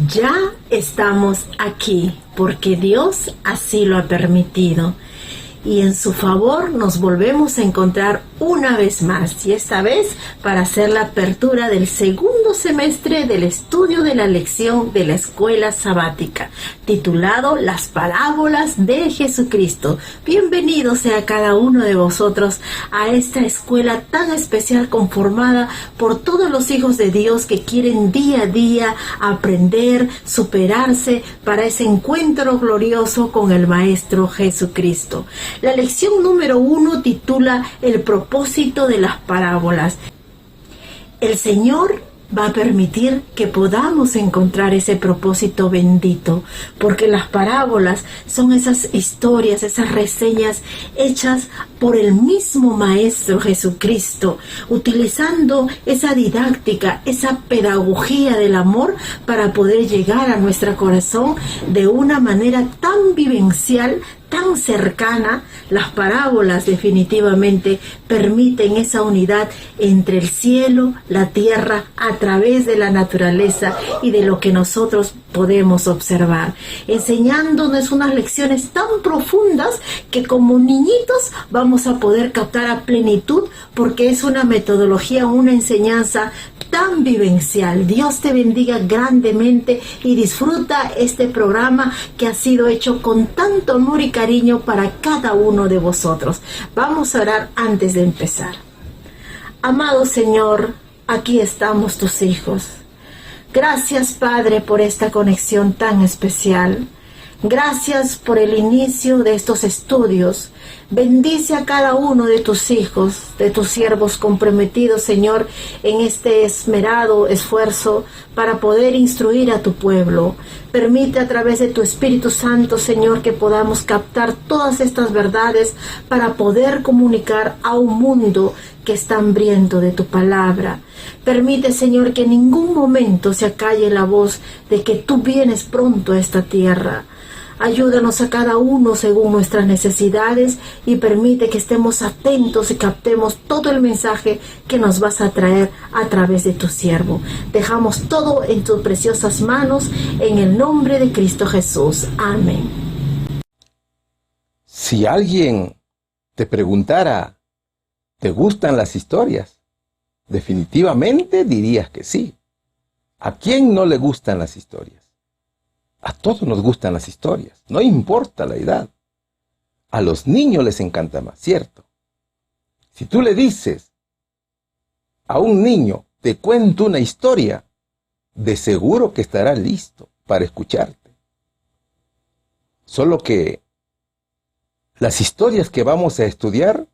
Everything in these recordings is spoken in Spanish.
Ya estamos aquí porque Dios así lo ha permitido. Y en su favor nos volvemos a encontrar una vez más, y esta vez para hacer la apertura del segundo semestre del estudio de la lección de la escuela sabática, titulado Las parábolas de Jesucristo. Bienvenido sea cada uno de vosotros a esta escuela tan especial, conformada por todos los hijos de Dios que quieren día a día aprender, superarse para ese encuentro glorioso con el Maestro Jesucristo. La lección número 1 titula El propósito de las parábolas. El Señor va a permitir que podamos encontrar ese propósito bendito, porque las parábolas son esas historias, esas reseñas hechas por el mismo Maestro Jesucristo, utilizando esa didáctica, esa pedagogía del amor para poder llegar a nuestro corazón de una manera tan vivencial, tan cercana. Las parábolas definitivamente permiten esa unidad entre el cielo, la tierra, a través de la naturaleza y de lo que nosotros podemos observar, enseñándonos unas lecciones tan profundas que como niñitos vamos a poder captar a plenitud, porque es una metodología, una enseñanza tan vivencial. Dios te bendiga grandemente y disfruta este programa que ha sido hecho con tanto amor y cariño para cada uno de vosotros. Vamos a orar antes de empezar. Amado Señor, aquí estamos tus hijos. Gracias, Padre, por esta conexión tan especial. Gracias por el inicio de estos estudios. Bendice a cada uno de tus hijos, de tus siervos comprometidos, Señor, en este esmerado esfuerzo para poder instruir a tu pueblo. Permite a través de tu Espíritu Santo, Señor, que podamos captar todas estas verdades para poder comunicar a un mundo que está hambriento de tu palabra. Permite, Señor, que en ningún momento se acalle la voz de que tú vienes pronto a esta tierra. Ayúdanos a cada uno según nuestras necesidades y permite que estemos atentos y captemos todo el mensaje que nos vas a traer a través de tu siervo. Dejamos todo en tus preciosas manos, en el nombre de Cristo Jesús. Amén. Si alguien te preguntara, ¿te gustan las historias? Definitivamente dirías que sí. ¿A quién no le gustan las historias? A todos nos gustan las historias, no importa la edad. A los niños les encanta más, ¿cierto? Si tú le dices a un niño, te cuento una historia, de seguro que estará listo para escucharte. Solo que las historias que vamos a estudiar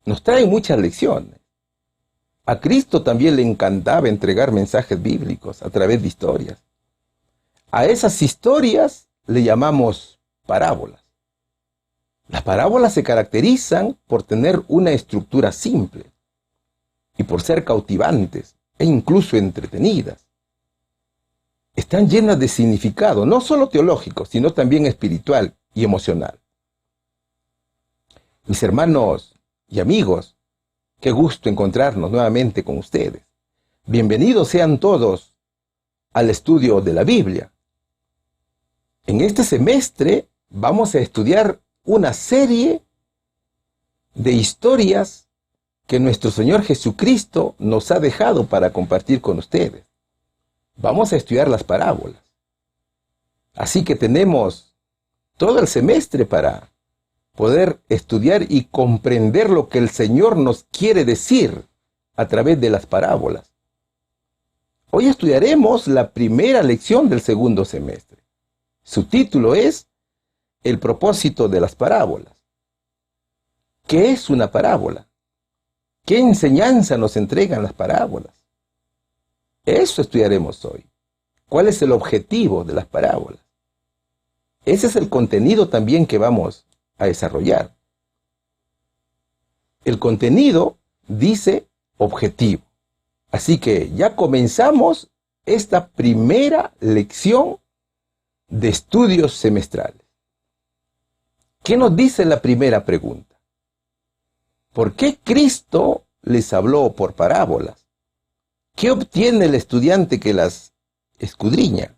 nos traen muchas lecciones. A Cristo también le encantaba entregar mensajes bíblicos a través de historias. A esas historias le llamamos parábolas. Las parábolas se caracterizan por tener una estructura simple y por ser cautivantes e incluso entretenidas. Están llenas de significado, no solo teológico, sino también espiritual y emocional. Mis hermanos y amigos, qué gusto encontrarnos nuevamente con ustedes. Bienvenidos sean todos al estudio de la Biblia. En este semestre vamos a estudiar una serie de historias que nuestro Señor Jesucristo nos ha dejado para compartir con ustedes. Vamos a estudiar las parábolas. Así que tenemos todo el semestre para poder estudiar y comprender lo que el Señor nos quiere decir a través de las parábolas. Hoy estudiaremos la primera lección del segundo semestre. Su título es El propósito de las parábolas. ¿Qué es una parábola? ¿Qué enseñanza nos entregan las parábolas? Eso estudiaremos hoy. ¿Cuál es el objetivo de las parábolas? Ese es el contenido también que vamos a desarrollar. El contenido dice objetivo. Así que ya comenzamos esta primera lección de estudios semestrales. ¿Qué nos dice la primera pregunta? ¿Por qué Cristo les habló por parábolas? ¿Qué obtiene el estudiante que las escudriña?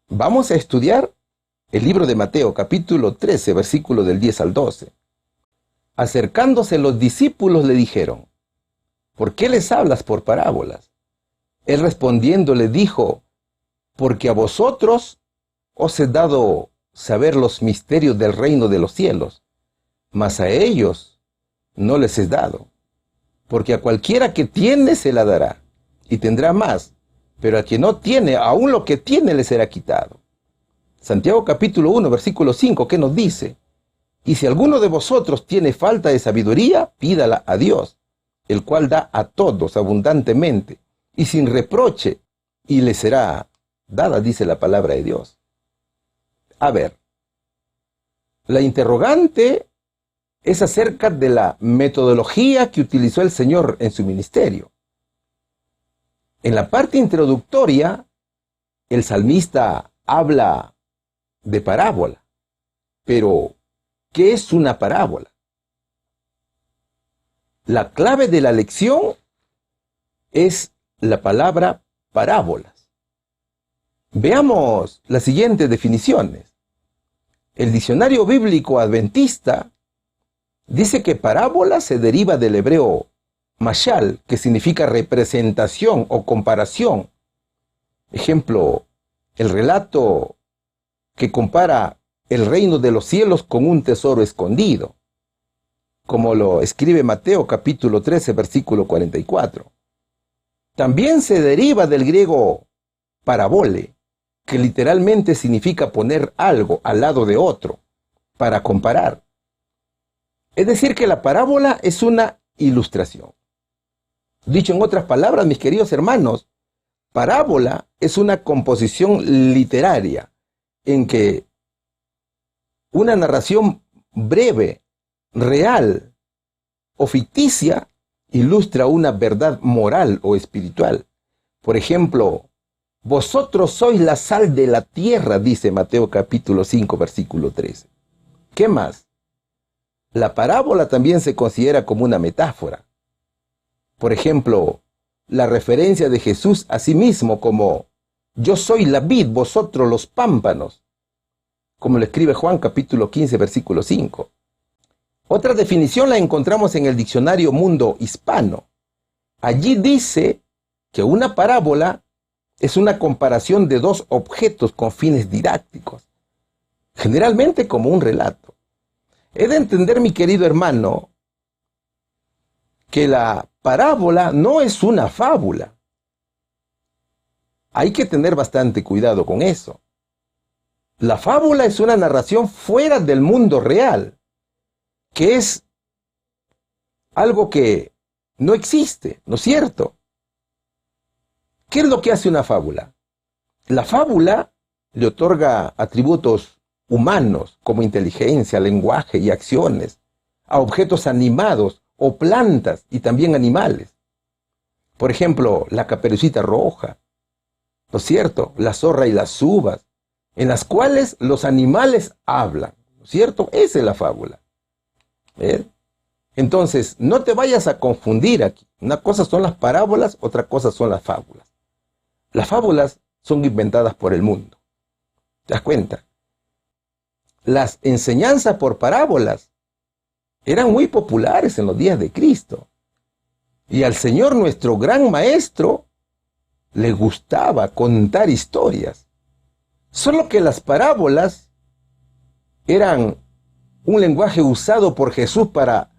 Vamos a estudiar el libro de Mateo, capítulo 13, versículo del 10 al 12. Acercándose los discípulos le dijeron: ¿por qué les hablas por parábolas? Él respondiendo le dijo: porque a vosotros os he dado saber los misterios del reino de los cielos, mas a ellos no les es dado. Porque a cualquiera que tiene se la dará, y tendrá más, pero al que no tiene, aún lo que tiene le será quitado. Santiago capítulo 1, versículo 5, ¿qué nos dice? Y si alguno de vosotros tiene falta de sabiduría, pídala a Dios, el cual da a todos abundantemente y sin reproche, y le será dada, dice la palabra de Dios. A ver, la interrogante es acerca de la metodología que utilizó el Señor en su ministerio. En la parte introductoria, el salmista habla de parábola. Pero, ¿qué es una parábola? La clave de la lección es la palabra parábolas. Veamos las siguientes definiciones. El diccionario bíblico adventista dice que parábola se deriva del hebreo mashal, que significa representación o comparación. Ejemplo, el relato que compara el reino de los cielos con un tesoro escondido, como lo escribe Mateo capítulo 13, versículo 44. También se deriva del griego parabole, que literalmente significa poner algo al lado de otro, para comparar. Es decir, que la parábola es una ilustración. Dicho en otras palabras, mis queridos hermanos, parábola es una composición literaria en que una narración breve, real o ficticia ilustra una verdad moral o espiritual. Por ejemplo, vosotros sois la sal de la tierra, dice Mateo capítulo 5, versículo 13. ¿Qué más? La parábola también se considera como una metáfora. Por ejemplo, la referencia de Jesús a sí mismo como: yo soy la vid, vosotros los pámpanos, como lo escribe Juan capítulo 15, versículo 5. Otra definición la encontramos en el diccionario Mundo Hispano. Allí dice que una parábola es una comparación de dos objetos con fines didácticos, generalmente como un relato. He de entender, mi querido hermano, que la parábola no es una fábula. Hay que tener bastante cuidado con eso. La fábula es una narración fuera del mundo real, que es algo que no existe, ¿no es cierto? ¿Qué es lo que hace una fábula? La fábula le otorga atributos humanos como inteligencia, lenguaje y acciones a objetos animados o plantas y también animales. Por ejemplo, la Caperucita Roja, ¿no es cierto? La zorra y las uvas, en las cuales los animales hablan, ¿no es cierto? Esa es la fábula. ¿Ves? Entonces, no te vayas a confundir aquí. Una cosa son las parábolas, otra cosa son las fábulas. Las fábulas son inventadas por el mundo. ¿Te das cuenta? Las enseñanzas por parábolas eran muy populares en los días de Cristo. Y al Señor, nuestro gran maestro, le gustaba contar historias. Solo que las parábolas eran un lenguaje usado por Jesús para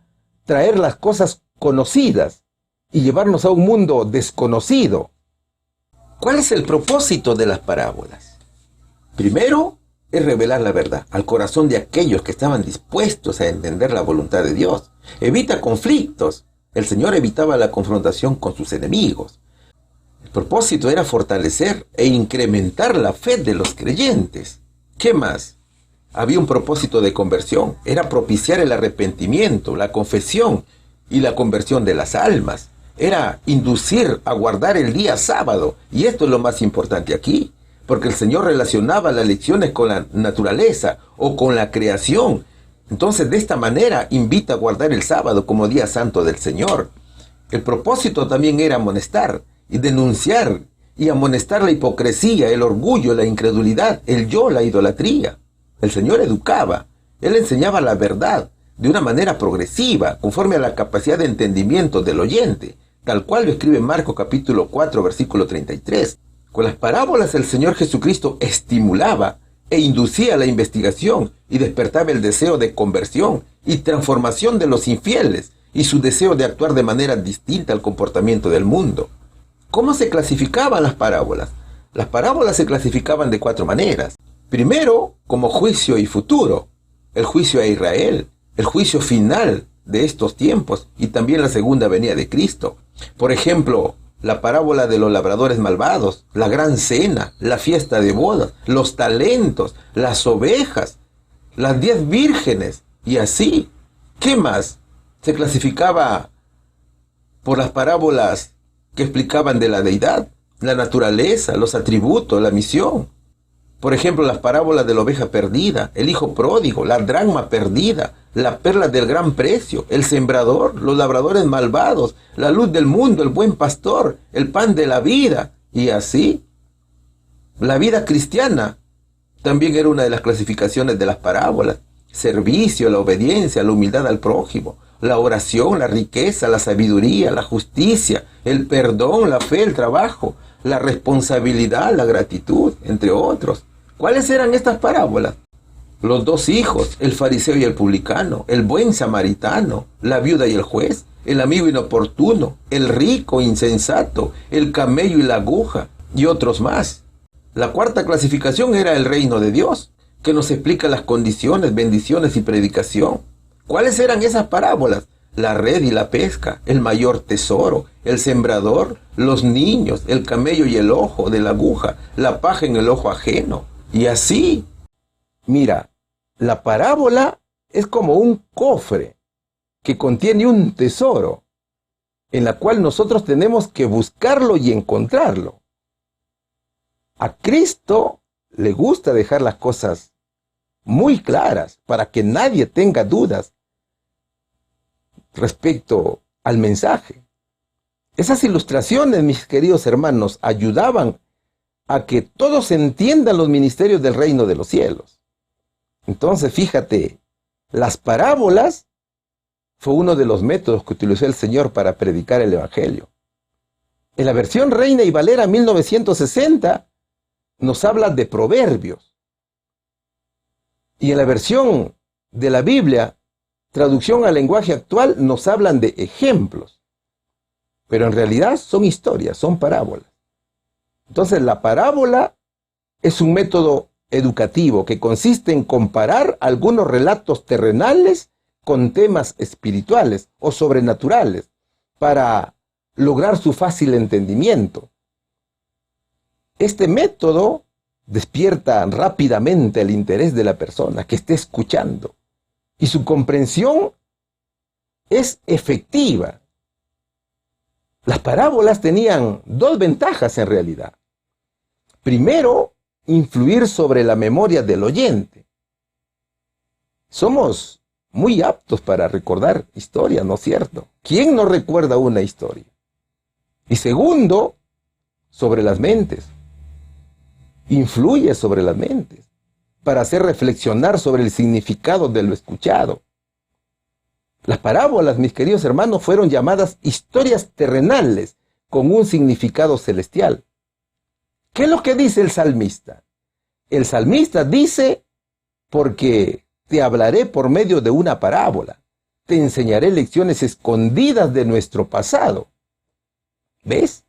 traer las cosas conocidas y llevarnos a un mundo desconocido. ¿Cuál es el propósito de las parábolas? Primero, es revelar la verdad al corazón de aquellos que estaban dispuestos a entender la voluntad de Dios. Evita conflictos. El Señor evitaba la confrontación con sus enemigos. El propósito era fortalecer e incrementar la fe de los creyentes. ¿Qué más? Había un propósito de conversión. Era propiciar el arrepentimiento, la confesión y la conversión de las almas. Era inducir a guardar el día sábado. Y esto es lo más importante aquí, porque el Señor relacionaba las lecciones con la naturaleza o con la creación. Entonces, de esta manera, invita a guardar el sábado como día santo del Señor. El propósito también era amonestar y denunciar y amonestar la hipocresía, el orgullo, la incredulidad, el yo, la idolatría. El Señor educaba, Él enseñaba la verdad de una manera progresiva, conforme a la capacidad de entendimiento del oyente, tal cual lo escribe Marcos capítulo 4, versículo 33. Con las parábolas el Señor Jesucristo estimulaba e inducía la investigación y despertaba el deseo de conversión y transformación de los infieles y su deseo de actuar de manera distinta al comportamiento del mundo. ¿Cómo se clasificaban las parábolas? Las parábolas se clasificaban de 4 maneras. Primero, como juicio y futuro, el juicio a Israel, el juicio final de estos tiempos y también la segunda venida de Cristo. Por ejemplo, la parábola de los labradores malvados, la gran cena, la fiesta de bodas, los talentos, las ovejas, las 10 vírgenes y así. ¿Qué más? Se clasificaba por las parábolas que explicaban de la deidad, la naturaleza, los atributos, la misión. Por ejemplo, las parábolas de la oveja perdida, el hijo pródigo, la dracma perdida, la perla del gran precio, el sembrador, los labradores malvados, la luz del mundo, el buen pastor, el pan de la vida, y así. La vida cristiana también era una de las clasificaciones de las parábolas. Servicio, la obediencia, la humildad al prójimo, la oración, la riqueza, la sabiduría, la justicia, el perdón, la fe, el trabajo, la responsabilidad, la gratitud, entre otros. ¿Cuáles eran estas parábolas? Los 2 hijos, el fariseo y el publicano, el buen samaritano, la viuda y el juez, el amigo inoportuno, el rico insensato, el camello y la aguja, y otros más. La 4ª clasificación era el reino de Dios, que nos explica las condiciones, bendiciones y predicación. ¿Cuáles eran esas parábolas? La red y la pesca, el mayor tesoro, el sembrador, los niños, el camello y el ojo de la aguja, la paja en el ojo ajeno, y así. Mira, la parábola es como un cofre que contiene un tesoro, en la cual nosotros tenemos que buscarlo y encontrarlo. A Cristo le gusta dejar las cosas muy claras para que nadie tenga dudas respecto al mensaje. Esas ilustraciones, mis queridos hermanos, ayudaban a que todos entiendan los ministerios del reino de los cielos. Entonces, fíjate, las parábolas fue uno de los métodos que utilizó el Señor para predicar el Evangelio. En la versión Reina y Valera 1960 nos habla de proverbios. Y en la versión de la Biblia, traducción al lenguaje actual, nos hablan de ejemplos. Pero en realidad son historias, son parábolas. Entonces la parábola es un método educativo que consiste en comparar algunos relatos terrenales con temas espirituales o sobrenaturales para lograr su fácil entendimiento. Este método despierta rápidamente el interés de la persona que esté escuchando y su comprensión es efectiva. Las parábolas tenían 2 ventajas en realidad. Primero, influir sobre la memoria del oyente. Somos muy aptos para recordar historias, ¿no es cierto? ¿Quién no recuerda una historia? Y segundo, sobre las mentes. Influye sobre las mentes para hacer reflexionar sobre el significado de lo escuchado. Las parábolas, mis queridos hermanos, fueron llamadas historias terrenales con un significado celestial. ¿Qué es lo que dice el salmista? El salmista dice, porque te hablaré por medio de una parábola, te enseñaré lecciones escondidas de nuestro pasado. ¿Ves?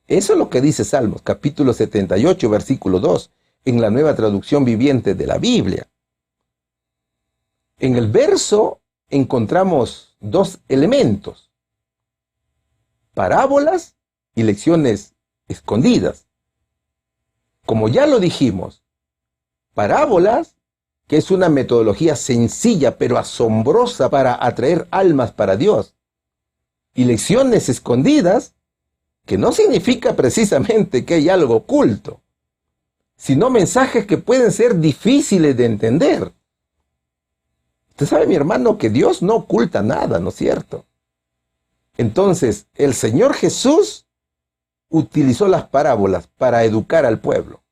Eso es lo que dice Salmos, capítulo 78, versículo 2, en la Nueva Traducción Viviente de la Biblia. En el verso encontramos 2 elementos: parábolas y lecciones escondidas. Como ya lo dijimos, parábolas, que es una metodología sencilla pero asombrosa para atraer almas para Dios, y lecciones escondidas, que no significa precisamente que hay algo oculto, sino mensajes que pueden ser difíciles de entender. Usted sabe, mi hermano, que Dios no oculta nada, ¿no es cierto? Entonces, el Señor Jesús utilizó las parábolas para educar al pueblo.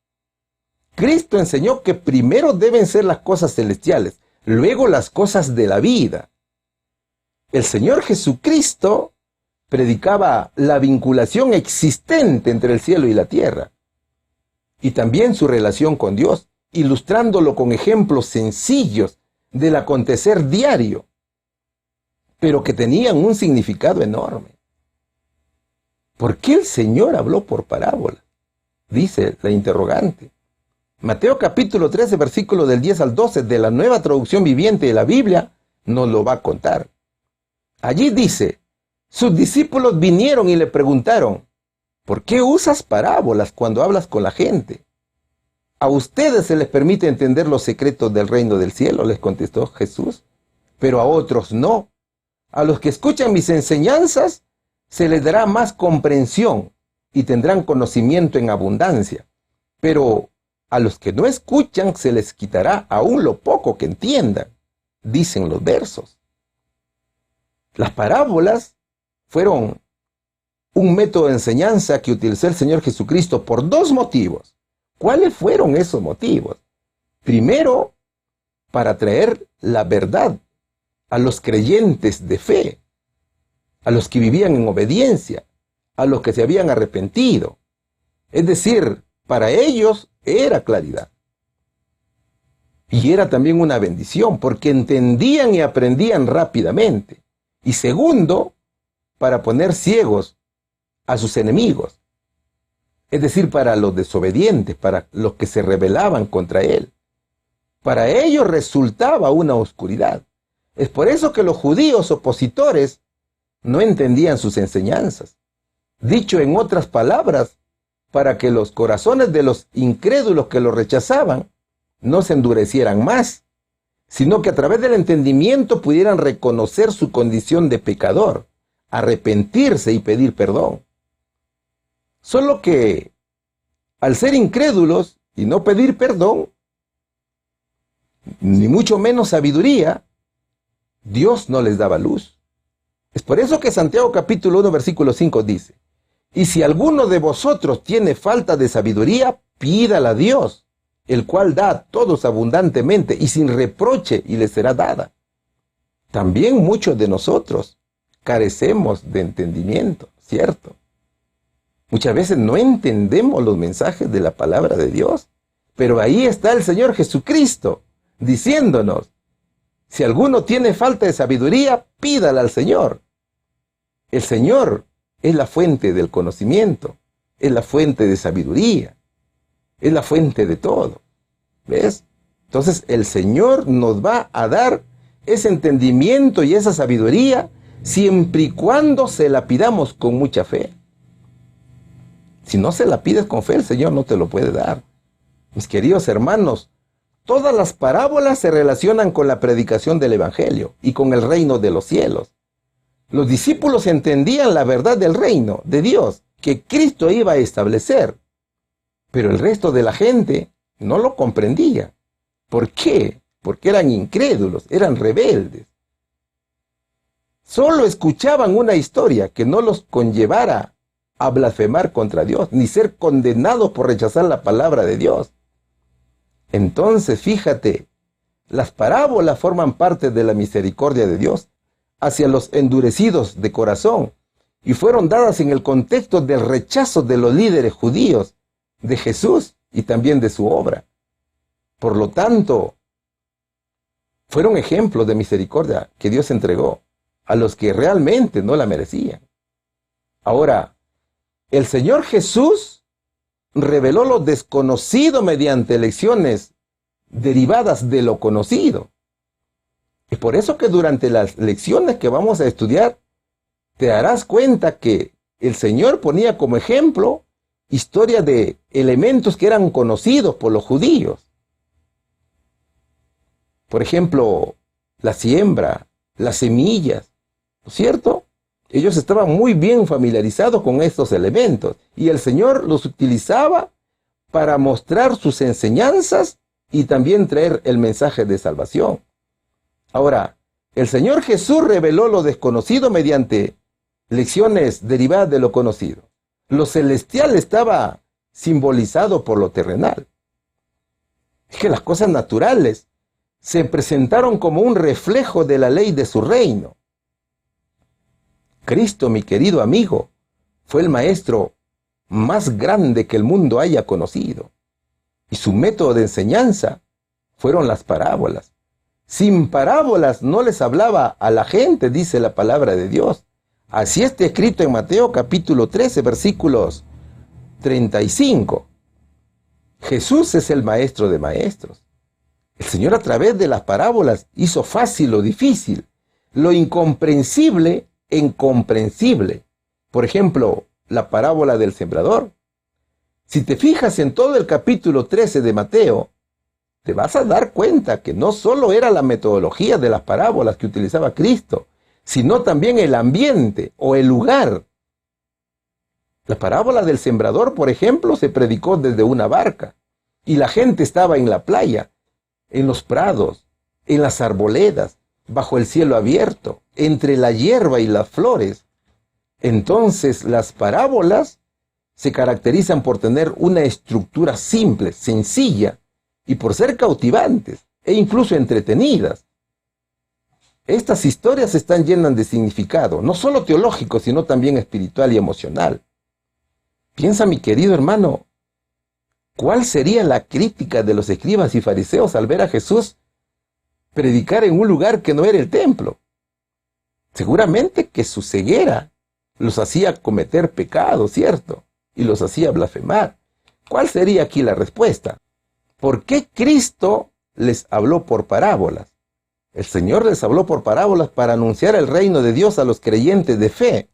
Cristo enseñó que primero deben ser las cosas celestiales, luego las cosas de la vida. El Señor Jesucristo predicaba la vinculación existente entre el cielo y la tierra, y también su relación con Dios, ilustrándolo con ejemplos sencillos del acontecer diario, pero que tenían un significado enorme. ¿Por qué el Señor habló por parábola? Dice la interrogante. Mateo capítulo 13, versículo del 10 al 12 de la Nueva Traducción Viviente de la Biblia nos lo va a contar. Allí dice, sus discípulos vinieron y le preguntaron, ¿por qué usas parábolas cuando hablas con la gente? A ustedes se les permite entender los secretos del reino del cielo, les contestó Jesús, pero a otros no. A los que escuchan mis enseñanzas se les dará más comprensión y tendrán conocimiento en abundancia, pero a los que no escuchan se les quitará aún lo poco que entiendan, dicen los versos. Las parábolas fueron un método de enseñanza que utilizó el Señor Jesucristo por dos motivos. ¿Cuáles fueron esos motivos? Primero, para traer la verdad a los creyentes de fe, a los que vivían en obediencia, a los que se habían arrepentido. Es decir, para ellos era claridad. Y era también una bendición, porque entendían y aprendían rápidamente. Y segundo, para poner ciegos a sus enemigos. Es decir, para los desobedientes, para los que se rebelaban contra él. Para ellos resultaba una oscuridad. Es por eso que los judíos opositores no entendían sus enseñanzas. Dicho en otras palabras, para que los corazones de los incrédulos que lo rechazaban no se endurecieran más, sino que a través del entendimiento pudieran reconocer su condición de pecador, arrepentirse y pedir perdón. Solo que, al ser incrédulos y no pedir perdón, ni mucho menos sabiduría, Dios no les daba luz. Es por eso que Santiago capítulo 1 versículo 5 dice, y si alguno de vosotros tiene falta de sabiduría, pídala a Dios, el cual da a todos abundantemente y sin reproche, y le será dada. También muchos de nosotros carecemos de entendimiento, ¿cierto? Muchas veces no entendemos los mensajes de la palabra de Dios, pero ahí está el Señor Jesucristo diciéndonos, si alguno tiene falta de sabiduría, pídala al Señor. El Señor es la fuente del conocimiento, es la fuente de sabiduría, es la fuente de todo. ¿Ves? Entonces el Señor nos va a dar ese entendimiento y esa sabiduría siempre y cuando se la pidamos con mucha fe. Si no se la pides con fe, el Señor no te lo puede dar. Mis queridos hermanos, todas las parábolas se relacionan con la predicación del Evangelio y con el reino de los cielos. Los discípulos entendían la verdad del reino de Dios que Cristo iba a establecer, pero el resto de la gente no lo comprendía. ¿Por qué? Porque eran incrédulos, eran rebeldes. Solo escuchaban una historia que no los conllevara a blasfemar contra Dios, ni ser condenados por rechazar la palabra de Dios. Entonces, fíjate, las parábolas forman parte de la misericordia de Dios hacia los endurecidos de corazón y fueron dadas en el contexto del rechazo de los líderes judíos de Jesús y también de su obra. Por lo tanto, fueron ejemplos de misericordia que Dios entregó a los que realmente no la merecían. Ahora, el Señor Jesús reveló lo desconocido mediante lecciones derivadas de lo conocido. Es por eso que durante las lecciones que vamos a estudiar, te darás cuenta que el Señor ponía como ejemplo historias de elementos que eran conocidos por los judíos. Por ejemplo, la siembra, las semillas, ¿no es cierto? Ellos estaban muy bien familiarizados con estos elementos y el Señor los utilizaba para mostrar sus enseñanzas y también traer el mensaje de salvación. Ahora, el Señor Jesús reveló lo desconocido mediante lecciones derivadas de lo conocido. Lo celestial estaba simbolizado por lo terrenal. Es que las cosas naturales se presentaron como un reflejo de la ley de su reino. Cristo, mi querido amigo, fue el maestro más grande que el mundo haya conocido. Y su método de enseñanza fueron las parábolas. Sin parábolas no les hablaba a la gente, dice la palabra de Dios. Así está escrito en Mateo capítulo 13, versículos 35. Jesús es el maestro de maestros. El Señor a través de las parábolas hizo fácil lo difícil, lo incomprensible incomprensible. Por ejemplo, la parábola del sembrador. Si te fijas en todo el capítulo 13 de Mateo, te vas a dar cuenta que no solo era la metodología de las parábolas que utilizaba Cristo, sino también el ambiente o el lugar. La parábola del sembrador, por ejemplo, se predicó desde una barca y la gente estaba en la playa, en los prados, en las arboledas, bajo el cielo abierto, entre la hierba y las flores. Entonces, las parábolas se caracterizan por tener una estructura simple, sencilla, y por ser cautivantes e incluso entretenidas. Estas historias están llenas de significado, no solo teológico, sino también espiritual y emocional. Piensa, mi querido hermano, ¿cuál sería la crítica de los escribas y fariseos al ver a Jesús predicar en un lugar que no era el templo? Seguramente que su ceguera los hacía cometer pecado, ¿cierto? Y los hacía blasfemar. ¿Cuál sería aquí la respuesta? ¿Por qué Cristo les habló por parábolas? El Señor les habló por parábolas para anunciar el reino de Dios a los creyentes de fe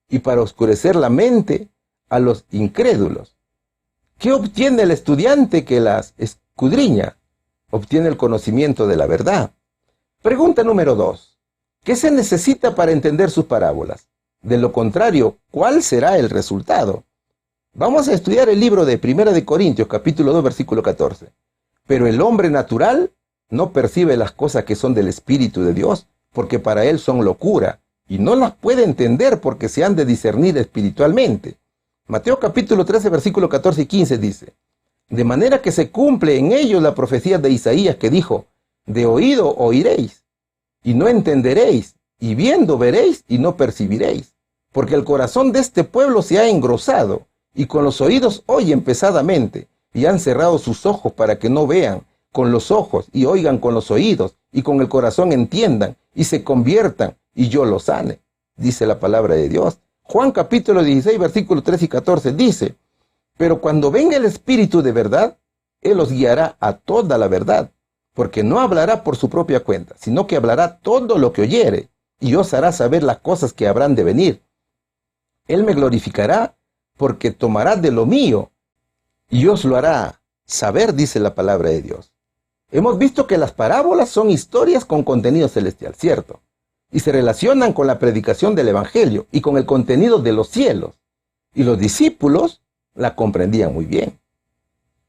y para oscurecer la mente a los incrédulos. ¿Qué obtiene el estudiante que las escudriña? Obtiene el conocimiento de la verdad. Pregunta número 2. ¿Qué se necesita para entender sus parábolas? De lo contrario, ¿cuál será el resultado? Vamos a estudiar el libro de 1 de Corintios, capítulo 2, versículo 14. Pero el hombre natural no percibe las cosas que son del Espíritu de Dios, porque para él son locura, y no las puede entender porque se han de discernir espiritualmente. Mateo capítulo 13, versículo 14 y 15 dice: de manera que se cumple en ellos la profecía de Isaías que dijo: de oído oiréis, y no entenderéis, y viendo veréis, y no percibiréis. Porque el corazón de este pueblo se ha engrosado, y con los oídos oyen pesadamente, y han cerrado sus ojos para que no vean con los ojos, y oigan con los oídos, y con el corazón entiendan, y se conviertan, y yo los sane. Dice la palabra de Dios. Juan capítulo 16, versículos 3 y 14 dice: pero cuando venga el Espíritu de verdad, Él os guiará a toda la verdad, porque no hablará por su propia cuenta, sino que hablará todo lo que oyere, y os hará saber las cosas que habrán de venir. Él me glorificará, porque tomará de lo mío, y os lo hará saber, dice la palabra de Dios. Hemos visto que las parábolas son historias con contenido celestial, ¿cierto? Y se relacionan con la predicación del Evangelio y con el contenido de los cielos. Y los discípulos la comprendían muy bien.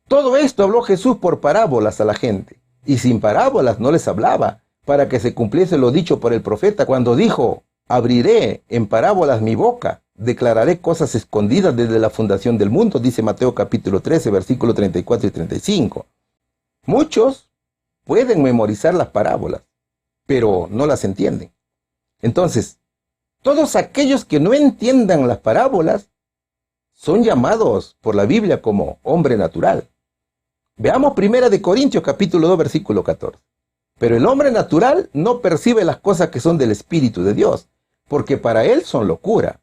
Todo esto habló Jesús por parábolas a la gente, y sin parábolas no les hablaba, para que se cumpliese lo dicho por el profeta cuando dijo: abriré en parábolas mi boca, declararé cosas escondidas desde la fundación del mundo, dice Mateo capítulo 13, versículos 34 y 35. Muchos pueden memorizar las parábolas, pero no las entienden. Entonces, todos aquellos que no entiendan las parábolas son llamados por la Biblia como hombre natural. Veamos 1 de Corintios capítulo 2, versículo 14. Pero el hombre natural no percibe las cosas que son del Espíritu de Dios, porque para él son locura,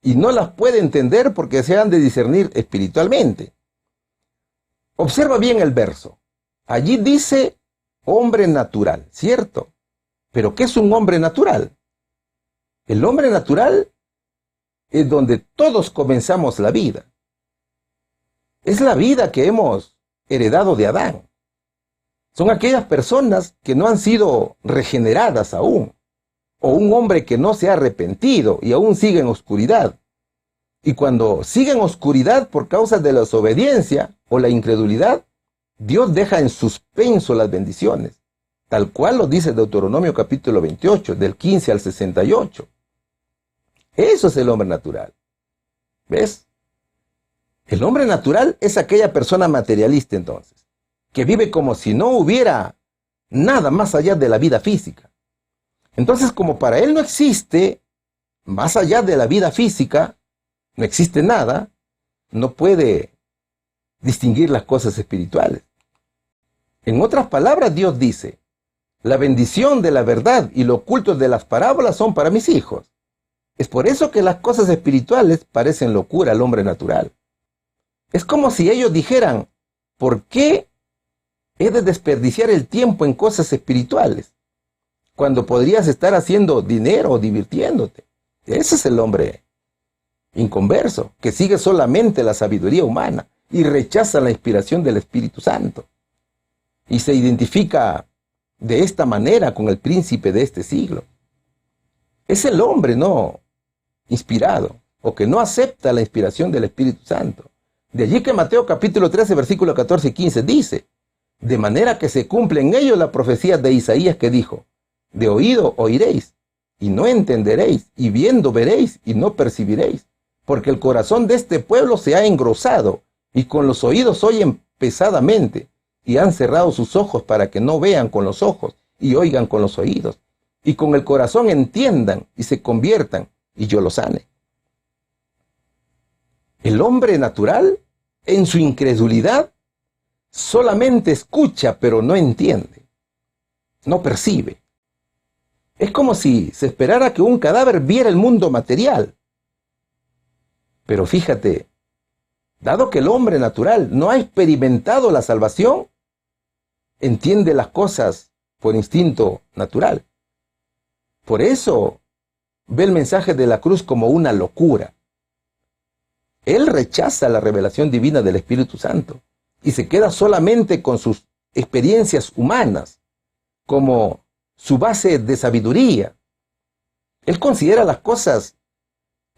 y no las puede entender porque se han de discernir espiritualmente. Observa bien el verso. Allí dice hombre natural, ¿cierto? ¿Pero qué es un hombre natural? El hombre natural es donde todos comenzamos la vida. Es la vida que hemos heredado de Adán. Son aquellas personas que no han sido regeneradas aún, o un hombre que no se ha arrepentido y aún sigue en oscuridad. Y cuando sigue en oscuridad por causa de la desobediencia o la incredulidad, Dios deja en suspenso las bendiciones, tal cual lo dice Deuteronomio capítulo 28, del 15 al 68. Eso es el hombre natural. ¿Ves? El hombre natural es aquella persona materialista entonces, que vive como si no hubiera nada más allá de la vida física. Entonces, como para él no existe, más allá de la vida física, no existe nada, no puede distinguir las cosas espirituales. En otras palabras, Dios dice, la bendición de la verdad y lo oculto de las parábolas son para mis hijos. Es por eso que las cosas espirituales parecen locura al hombre natural. Es como si ellos dijeran, ¿por qué he de desperdiciar el tiempo en cosas espirituales cuando podrías estar haciendo dinero o divirtiéndote? Ese es el hombre inconverso, que sigue solamente la sabiduría humana y rechaza la inspiración del Espíritu Santo. Y se identifica de esta manera con el príncipe de este siglo. Es el hombre no inspirado, o que no acepta la inspiración del Espíritu Santo. De allí que Mateo capítulo 13, versículo 14 y 15 dice, de manera que se cumple en ellos la profecía de Isaías que dijo, de oído oiréis, y no entenderéis, y viendo veréis, y no percibiréis, porque el corazón de este pueblo se ha engrosado, y con los oídos oyen pesadamente, y han cerrado sus ojos para que no vean con los ojos, y oigan con los oídos, y con el corazón entiendan, y se conviertan, y yo los sane. El hombre natural, en su incredulidad, solamente escucha, pero no entiende, no percibe. Es como si se esperara que un cadáver viera el mundo material. Pero fíjate, dado que el hombre natural no ha experimentado la salvación, entiende las cosas por instinto natural. Por eso ve el mensaje de la cruz como una locura. Él rechaza la revelación divina del Espíritu Santo y se queda solamente con sus experiencias humanas como su base de sabiduría. Él considera las cosas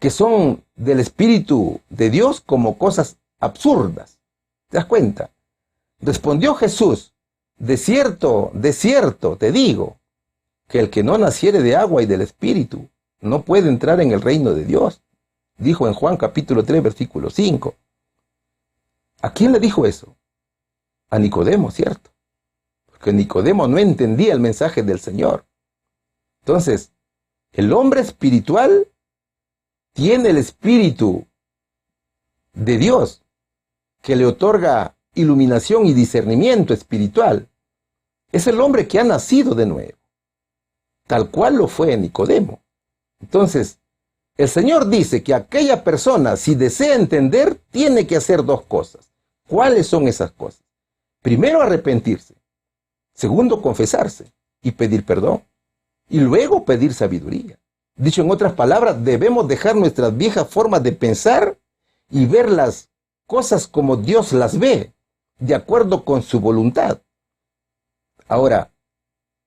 que son del Espíritu de Dios como cosas absurdas. ¿Te das cuenta? Respondió Jesús, de cierto te digo, que el que no naciere de agua y del Espíritu no puede entrar en el reino de Dios. Dijo en Juan capítulo 3, versículo 5. ¿A quién le dijo eso? A Nicodemo, ¿cierto? Porque Nicodemo no entendía el mensaje del Señor. Entonces, el hombre espiritual tiene el Espíritu de Dios, que le otorga iluminación y discernimiento espiritual. Es el hombre que ha nacido de nuevo, tal cual lo fue Nicodemo. Entonces, el Señor dice que aquella persona, si desea entender, tiene que hacer dos cosas. ¿Cuáles son esas cosas? Primero, arrepentirse. Segundo, confesarse y pedir perdón. Y luego pedir sabiduría. Dicho en otras palabras, debemos dejar nuestras viejas formas de pensar y ver las cosas como Dios las ve, de acuerdo con su voluntad. Ahora,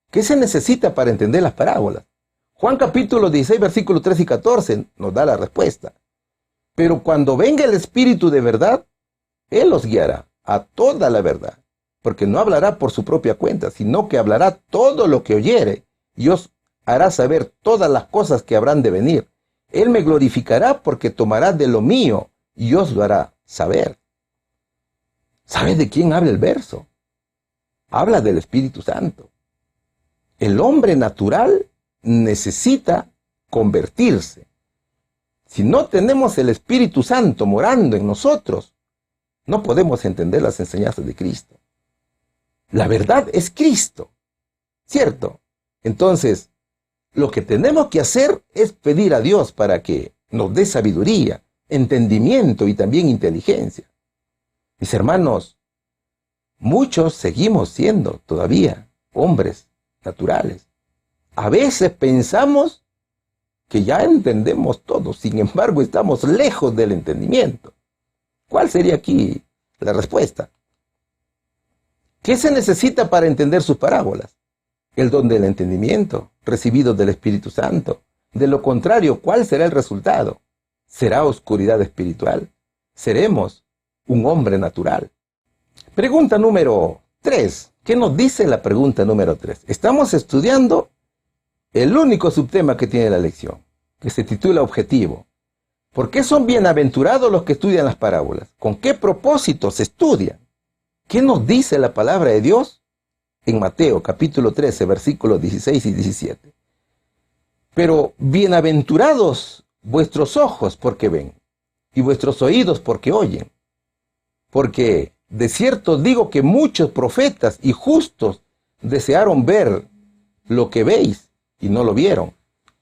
¿qué se necesita para entender las parábolas? Juan capítulo 16, versículos 3 y 14 nos da la respuesta. Pero cuando venga el Espíritu de verdad, Él os guiará a toda la verdad, porque no hablará por su propia cuenta, sino que hablará todo lo que oyere, y os hará saber todas las cosas que habrán de venir. Él me glorificará porque tomará de lo mío, y os lo hará saber. ¿Sabes de quién habla el verso? Habla del Espíritu Santo. El hombre natural necesita convertirse. Si no tenemos el Espíritu Santo morando en nosotros, no podemos entender las enseñanzas de Cristo. La verdad es Cristo, ¿cierto? Entonces, lo que tenemos que hacer es pedir a Dios para que nos dé sabiduría, entendimiento y también inteligencia. Mis hermanos, muchos seguimos siendo todavía hombres naturales. A veces pensamos que ya entendemos todo, sin embargo estamos lejos del entendimiento. ¿Cuál sería aquí la respuesta? ¿Qué se necesita para entender sus parábolas? El don del entendimiento, recibido del Espíritu Santo. De lo contrario, ¿cuál será el resultado? Será oscuridad espiritual. Seremos un hombre natural. Pregunta número 3. ¿Qué nos dice la pregunta número 3? Estamos estudiando el único subtema que tiene la lección, que se titula Objetivo. ¿Por qué son bienaventurados los que estudian las parábolas? ¿Con qué propósito se estudian? ¿Qué nos dice la palabra de Dios? En Mateo capítulo 13, versículos 16 y 17. Pero bienaventurados vuestros ojos porque ven, y vuestros oídos porque oyen. Porque de cierto digo que muchos profetas y justos desearon ver lo que veis y no lo vieron,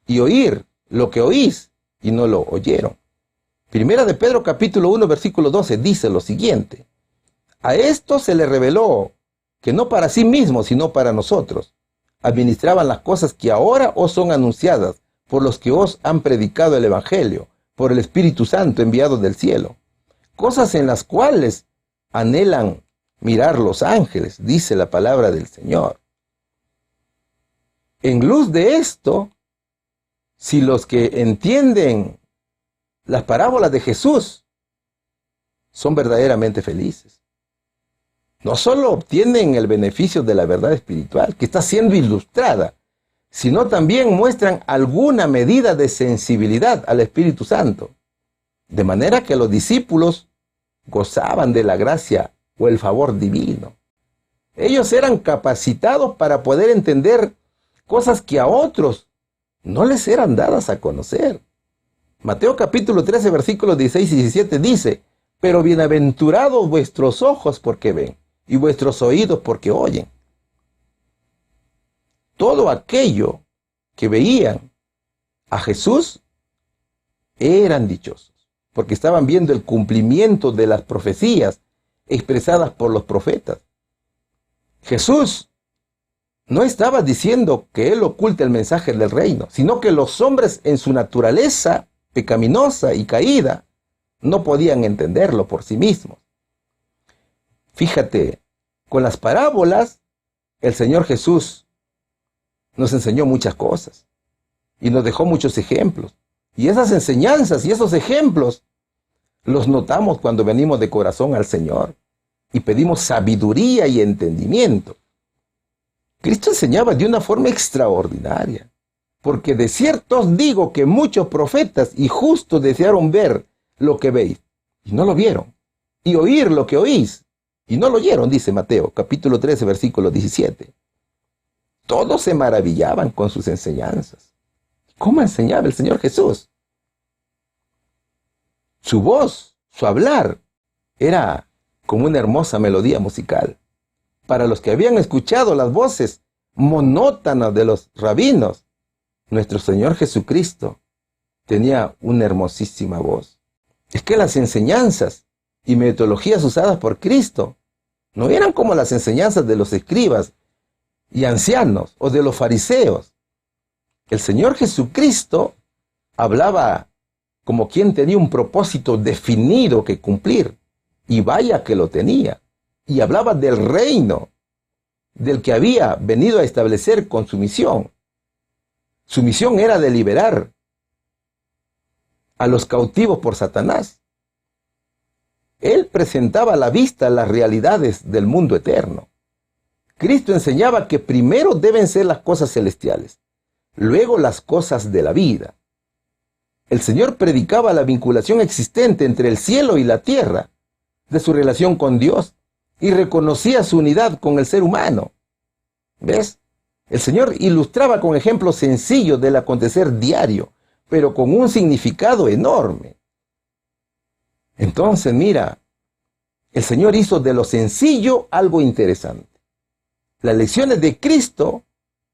y oír lo que oís y no lo oyeron. Primera de Pedro capítulo 1 versículo 12 dice lo siguiente: a esto se le reveló que no para sí mismos, sino para nosotros, administraban las cosas que ahora os son anunciadas por los que os han predicado el Evangelio, por el Espíritu Santo enviado del cielo. Cosas en las cuales anhelan mirar los ángeles, dice la palabra del Señor. En luz de esto, si los que entienden las parábolas de Jesús son verdaderamente felices, no solo obtienen el beneficio de la verdad espiritual que está siendo ilustrada, sino también muestran alguna medida de sensibilidad al Espíritu Santo, de manera que los discípulos gozaban de la gracia o el favor divino. Ellos eran capacitados para poder entender cosas que a otros no les eran dadas a conocer. Mateo capítulo 13, versículos 16 y 17 dice: pero bienaventurados vuestros ojos porque ven, y vuestros oídos porque oyen. Todo aquello que veían a Jesús eran dichosos, porque estaban viendo el cumplimiento de las profecías expresadas por los profetas. Jesús no estaba diciendo que él oculte el mensaje del reino, sino que los hombres en su naturaleza pecaminosa y caída no podían entenderlo por sí mismos. Fíjate, con las parábolas, el Señor Jesús nos enseñó muchas cosas y nos dejó muchos ejemplos. Y esas enseñanzas y esos ejemplos los notamos cuando venimos de corazón al Señor y pedimos sabiduría y entendimiento. Cristo enseñaba de una forma extraordinaria, porque de cierto os digo que muchos profetas y justos desearon ver lo que veis y no lo vieron, y oír lo que oís y no lo oyeron, dice Mateo capítulo 13 versículo 17. Todos se maravillaban con sus enseñanzas. ¿Cómo enseñaba el Señor Jesús? Su voz, su hablar, era como una hermosa melodía musical. Para los que habían escuchado las voces monótonas de los rabinos, nuestro Señor Jesucristo tenía una hermosísima voz. Es que las enseñanzas y metodologías usadas por Cristo no eran como las enseñanzas de los escribas y ancianos o de los fariseos. El Señor Jesucristo hablaba como quien tenía un propósito definido que cumplir, y vaya que lo tenía, y hablaba del reino del que había venido a establecer con su misión. Su misión era de liberar a los cautivos por Satanás. Él presentaba a la vista las realidades del mundo eterno. Cristo enseñaba que primero deben ser las cosas celestiales, luego las cosas de la vida. El Señor predicaba la vinculación existente entre el cielo y la tierra, de su relación con Dios, y reconocía su unidad con el ser humano. ¿Ves? El Señor ilustraba con ejemplos sencillos del acontecer diario, pero con un significado enorme. Entonces, mira, el Señor hizo de lo sencillo algo interesante. Las lecciones de Cristo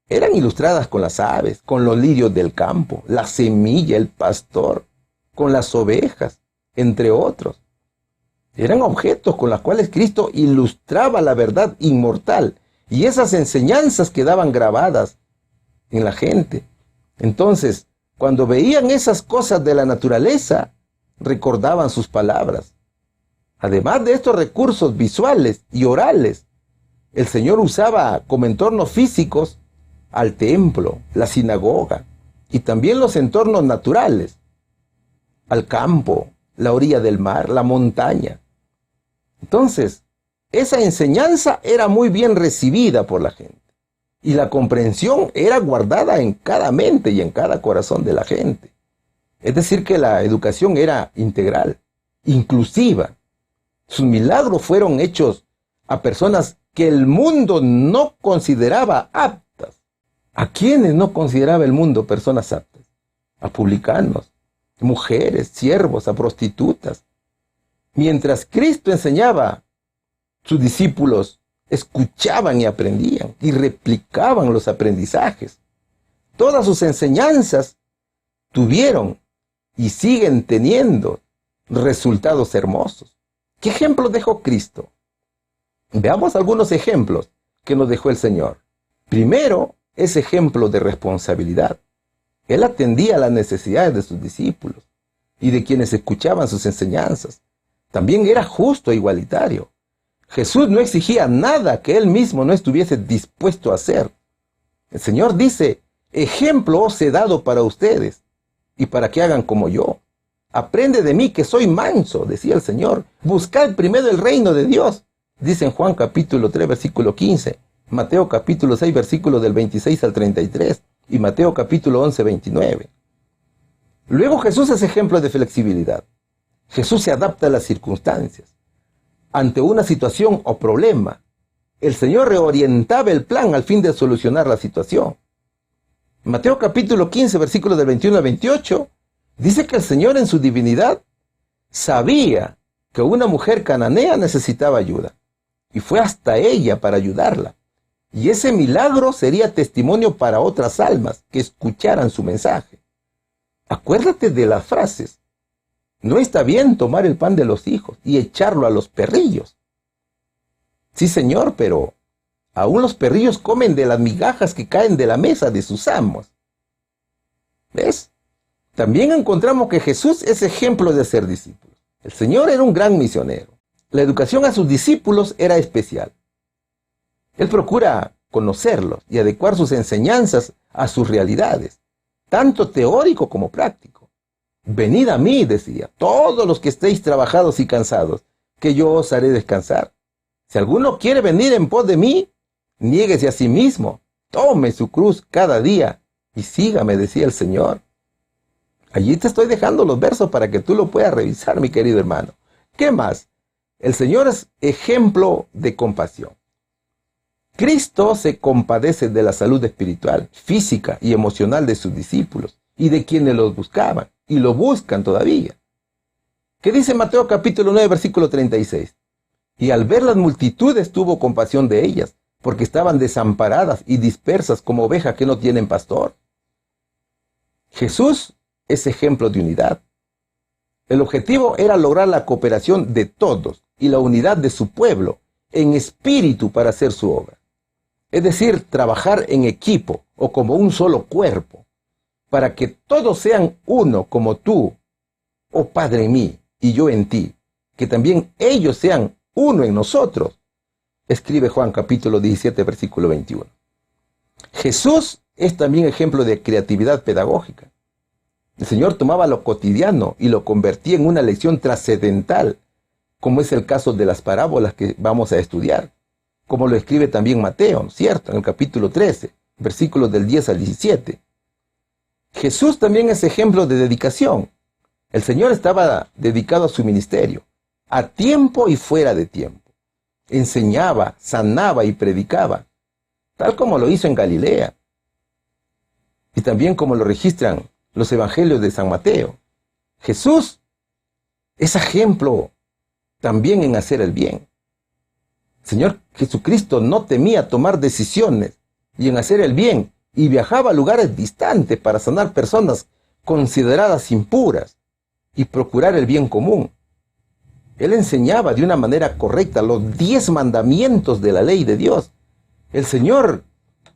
eran ilustradas con las aves, con los lirios del campo, la semilla, el pastor, con las ovejas, entre otros. Eran objetos con los cuales Cristo ilustraba la verdad inmortal, y esas enseñanzas quedaban grabadas en la gente. Entonces, cuando veían esas cosas de la naturaleza, recordaban sus palabras. Además de estos recursos visuales y orales, el Señor usaba como entornos físicos al templo, la sinagoga, y también los entornos naturales, al campo, la orilla del mar, la montaña. Entonces, esa enseñanza era muy bien recibida por la gente, y la comprensión era guardada en cada mente y en cada corazón de la gente. Es decir, que la educación era integral, inclusiva. Sus milagros fueron hechos a personas que el mundo no consideraba aptas. ¿A quiénes no consideraba el mundo personas aptas? A publicanos, mujeres, siervos, a prostitutas. Mientras Cristo enseñaba, sus discípulos escuchaban y aprendían y replicaban los aprendizajes. Todas sus enseñanzas tuvieron y siguen teniendo resultados hermosos. ¿Qué ejemplo dejó Cristo? Veamos algunos ejemplos que nos dejó el Señor. Primero, es ejemplo de responsabilidad. Él atendía a las necesidades de sus discípulos y de quienes escuchaban sus enseñanzas. También era justo e igualitario. Jesús no exigía nada que él mismo no estuviese dispuesto a hacer. El Señor dice: ejemplo os he dado para ustedes y para que hagan como yo. Aprende de mí, que soy manso, decía el Señor. Buscad primero el reino de Dios, dice en Juan capítulo 3, versículo 15, Mateo capítulo 6, versículos del 26 al 33, y Mateo capítulo 11, 29. Luego Jesús es ejemplo de flexibilidad. Jesús se adapta a las circunstancias. Ante una situación o problema, el Señor reorientaba el plan al fin de solucionar la situación. Mateo capítulo 15, versículos del 21 al 28, dice que el Señor en su divinidad sabía que una mujer cananea necesitaba ayuda y fue hasta ella para ayudarla. Y ese milagro sería testimonio para otras almas que escucharan su mensaje. Acuérdate de las frases: no está bien tomar el pan de los hijos y echarlo a los perrillos. Sí, Señor, pero aún los perrillos comen de las migajas que caen de la mesa de sus amos. ¿Ves? También encontramos que Jesús es ejemplo de ser discípulo. El Señor era un gran misionero. La educación a sus discípulos era especial. Él procura conocerlos y adecuar sus enseñanzas a sus realidades, tanto teórico como práctico. Venid a mí, decía, todos los que estéis trabajados y cansados, que yo os haré descansar. Si alguno quiere venir en pos de mí, niéguese a sí mismo, tome su cruz cada día y sígame, decía el Señor. Allí te estoy dejando los versos para que tú lo puedas revisar, mi querido hermano. ¿Qué más? El Señor es ejemplo de compasión. Cristo se compadece de la salud espiritual, física y emocional de sus discípulos y de quienes los buscaban y lo buscan todavía. ¿Qué dice Mateo capítulo 9, versículo 36? Y al ver las multitudes tuvo compasión de ellas, porque estaban desamparadas y dispersas como ovejas que no tienen pastor. Jesús es ejemplo de unidad. El objetivo era lograr la cooperación de todos y la unidad de su pueblo en espíritu para hacer su obra. Es decir, trabajar en equipo o como un solo cuerpo, para que todos sean uno como tú, oh Padre en mí y yo en ti, que también ellos sean uno en nosotros, escribe Juan capítulo 17, versículo 21. Jesús es también ejemplo de creatividad pedagógica. El Señor tomaba lo cotidiano y lo convertía en una lección trascendental, como es el caso de las parábolas que vamos a estudiar, como lo escribe también Mateo, ¿cierto? En el capítulo 13, versículos del 10 al 17. Jesús también es ejemplo de dedicación. El Señor estaba dedicado a su ministerio, a tiempo y fuera de tiempo. Enseñaba, sanaba y predicaba, tal como lo hizo en Galilea, y también como lo registran los evangelios de San Mateo. Jesús es ejemplo también en hacer el bien. Señor Jesucristo no temía tomar decisiones y en hacer el bien, y viajaba a lugares distantes para sanar personas consideradas impuras y procurar el bien común. Él enseñaba de una manera correcta los 10 mandamientos de la ley de Dios. El Señor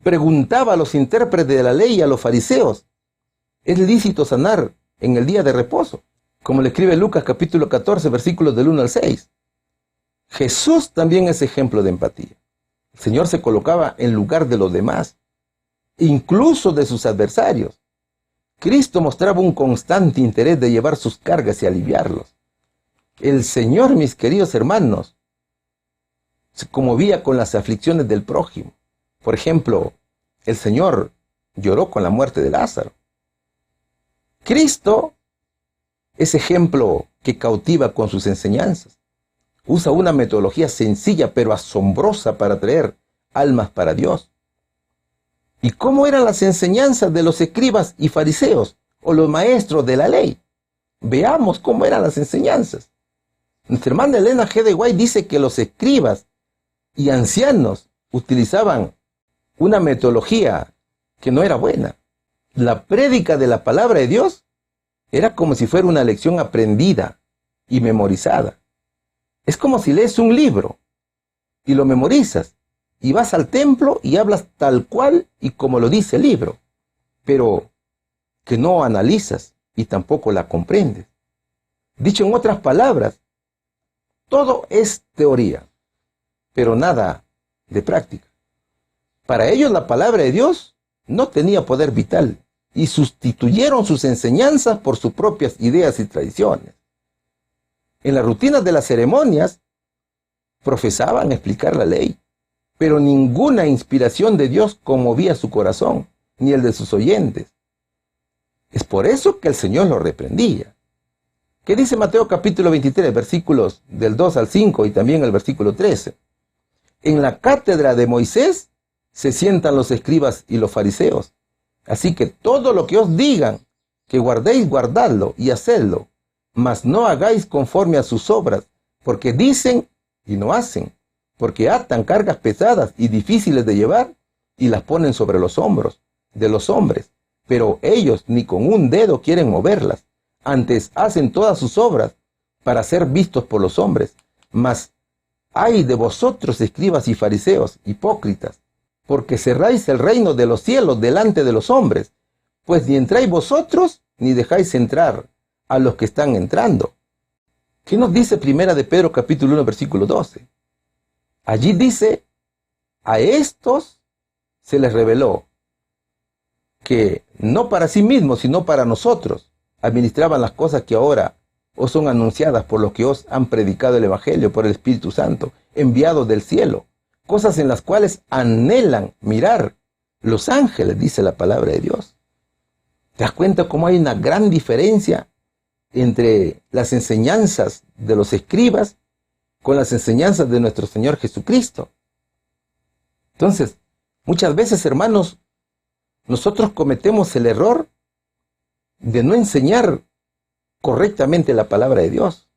preguntaba a los intérpretes de la ley y a los fariseos: ¿es lícito sanar en el día de reposo? Como le escribe Lucas capítulo 14, versículos del 1 al 6. Jesús también es ejemplo de empatía. El Señor se colocaba en lugar de los demás, incluso de sus adversarios. Cristo mostraba un constante interés de llevar sus cargas y aliviarlos. El Señor, mis queridos hermanos, se conmovía con las aflicciones del prójimo. Por ejemplo, el Señor lloró con la muerte de Lázaro. Cristo ese ejemplo que cautiva con sus enseñanzas. Usa una metodología sencilla pero asombrosa para atraer almas para Dios. ¿Y cómo eran las enseñanzas de los escribas y fariseos o los maestros de la ley? Veamos cómo eran las enseñanzas. Nuestra hermana Elena G. de White dice que los escribas y ancianos utilizaban una metodología que no era buena. La prédica de la palabra de Dios era como si fuera una lección aprendida y memorizada. Es como si lees un libro y lo memorizas y vas al templo y hablas tal cual y como lo dice el libro, pero que no analizas y tampoco la comprendes. Dicho en otras palabras, todo es teoría, pero nada de práctica. Para ellos la palabra de Dios no tenía poder vital y sustituyeron sus enseñanzas por sus propias ideas y tradiciones. En las rutinas de las ceremonias profesaban explicar la ley, pero ninguna inspiración de Dios conmovía su corazón, ni el de sus oyentes. Es por eso que el Señor los reprendía. ¿Qué dice Mateo capítulo 23, versículos del 2 al 5 y también el versículo 13? En la cátedra de Moisés se sientan los escribas y los fariseos. Así que todo lo que os digan, que guardéis, guardadlo y hacedlo, mas no hagáis conforme a sus obras, porque dicen y no hacen, porque atan cargas pesadas y difíciles de llevar y las ponen sobre los hombros de los hombres, pero ellos ni con un dedo quieren moverlas. Antes hacen todas sus obras para ser vistos por los hombres. Mas ay de vosotros, escribas y fariseos, hipócritas, porque cerráis el reino de los cielos delante de los hombres, pues ni entráis vosotros, ni dejáis entrar a los que están entrando. ¿Qué nos dice Primera de Pedro capítulo 1, versículo 12? Allí dice, a estos se les reveló que no para sí mismos, sino para nosotros, administraban las cosas que ahora os son anunciadas por los que os han predicado el Evangelio por el Espíritu Santo, enviado del cielo, cosas en las cuales anhelan mirar los ángeles, dice la palabra de Dios. ¿Te das cuenta cómo hay una gran diferencia entre las enseñanzas de los escribas con las enseñanzas de nuestro Señor Jesucristo? Entonces, muchas veces, hermanos, nosotros cometemos el error de no enseñar correctamente la palabra de Dios.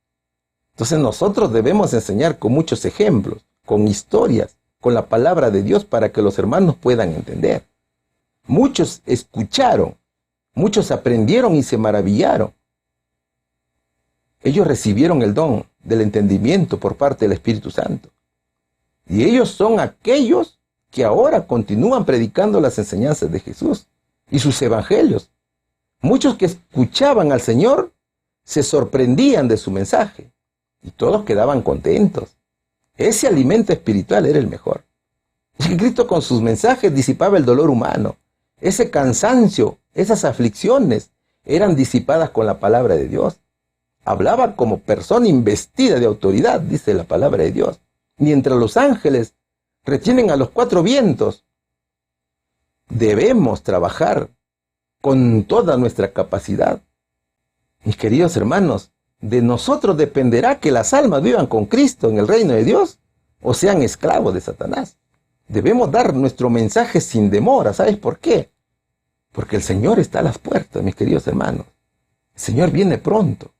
Entonces nosotros debemos enseñar con muchos ejemplos, con historias, con la palabra de Dios para que los hermanos puedan entender. Muchos escucharon, muchos aprendieron y se maravillaron. Ellos recibieron el don del entendimiento por parte del Espíritu Santo. Y ellos son aquellos que ahora continúan predicando las enseñanzas de Jesús y sus evangelios. Muchos que escuchaban al Señor se sorprendían de su mensaje y todos quedaban contentos. Ese alimento espiritual era el mejor. Y Cristo con sus mensajes disipaba el dolor humano. Ese cansancio, esas aflicciones eran disipadas con la palabra de Dios. Hablaba como persona investida de autoridad, dice la palabra de Dios. Mientras los ángeles retienen a los cuatro vientos, debemos trabajar con toda nuestra capacidad. Mis queridos hermanos, de nosotros dependerá que las almas vivan con Cristo en el reino de Dios o sean esclavos de Satanás. Debemos dar nuestro mensaje sin demora. ¿Sabes por qué? Porque el Señor está a las puertas, mis queridos hermanos. El Señor viene pronto.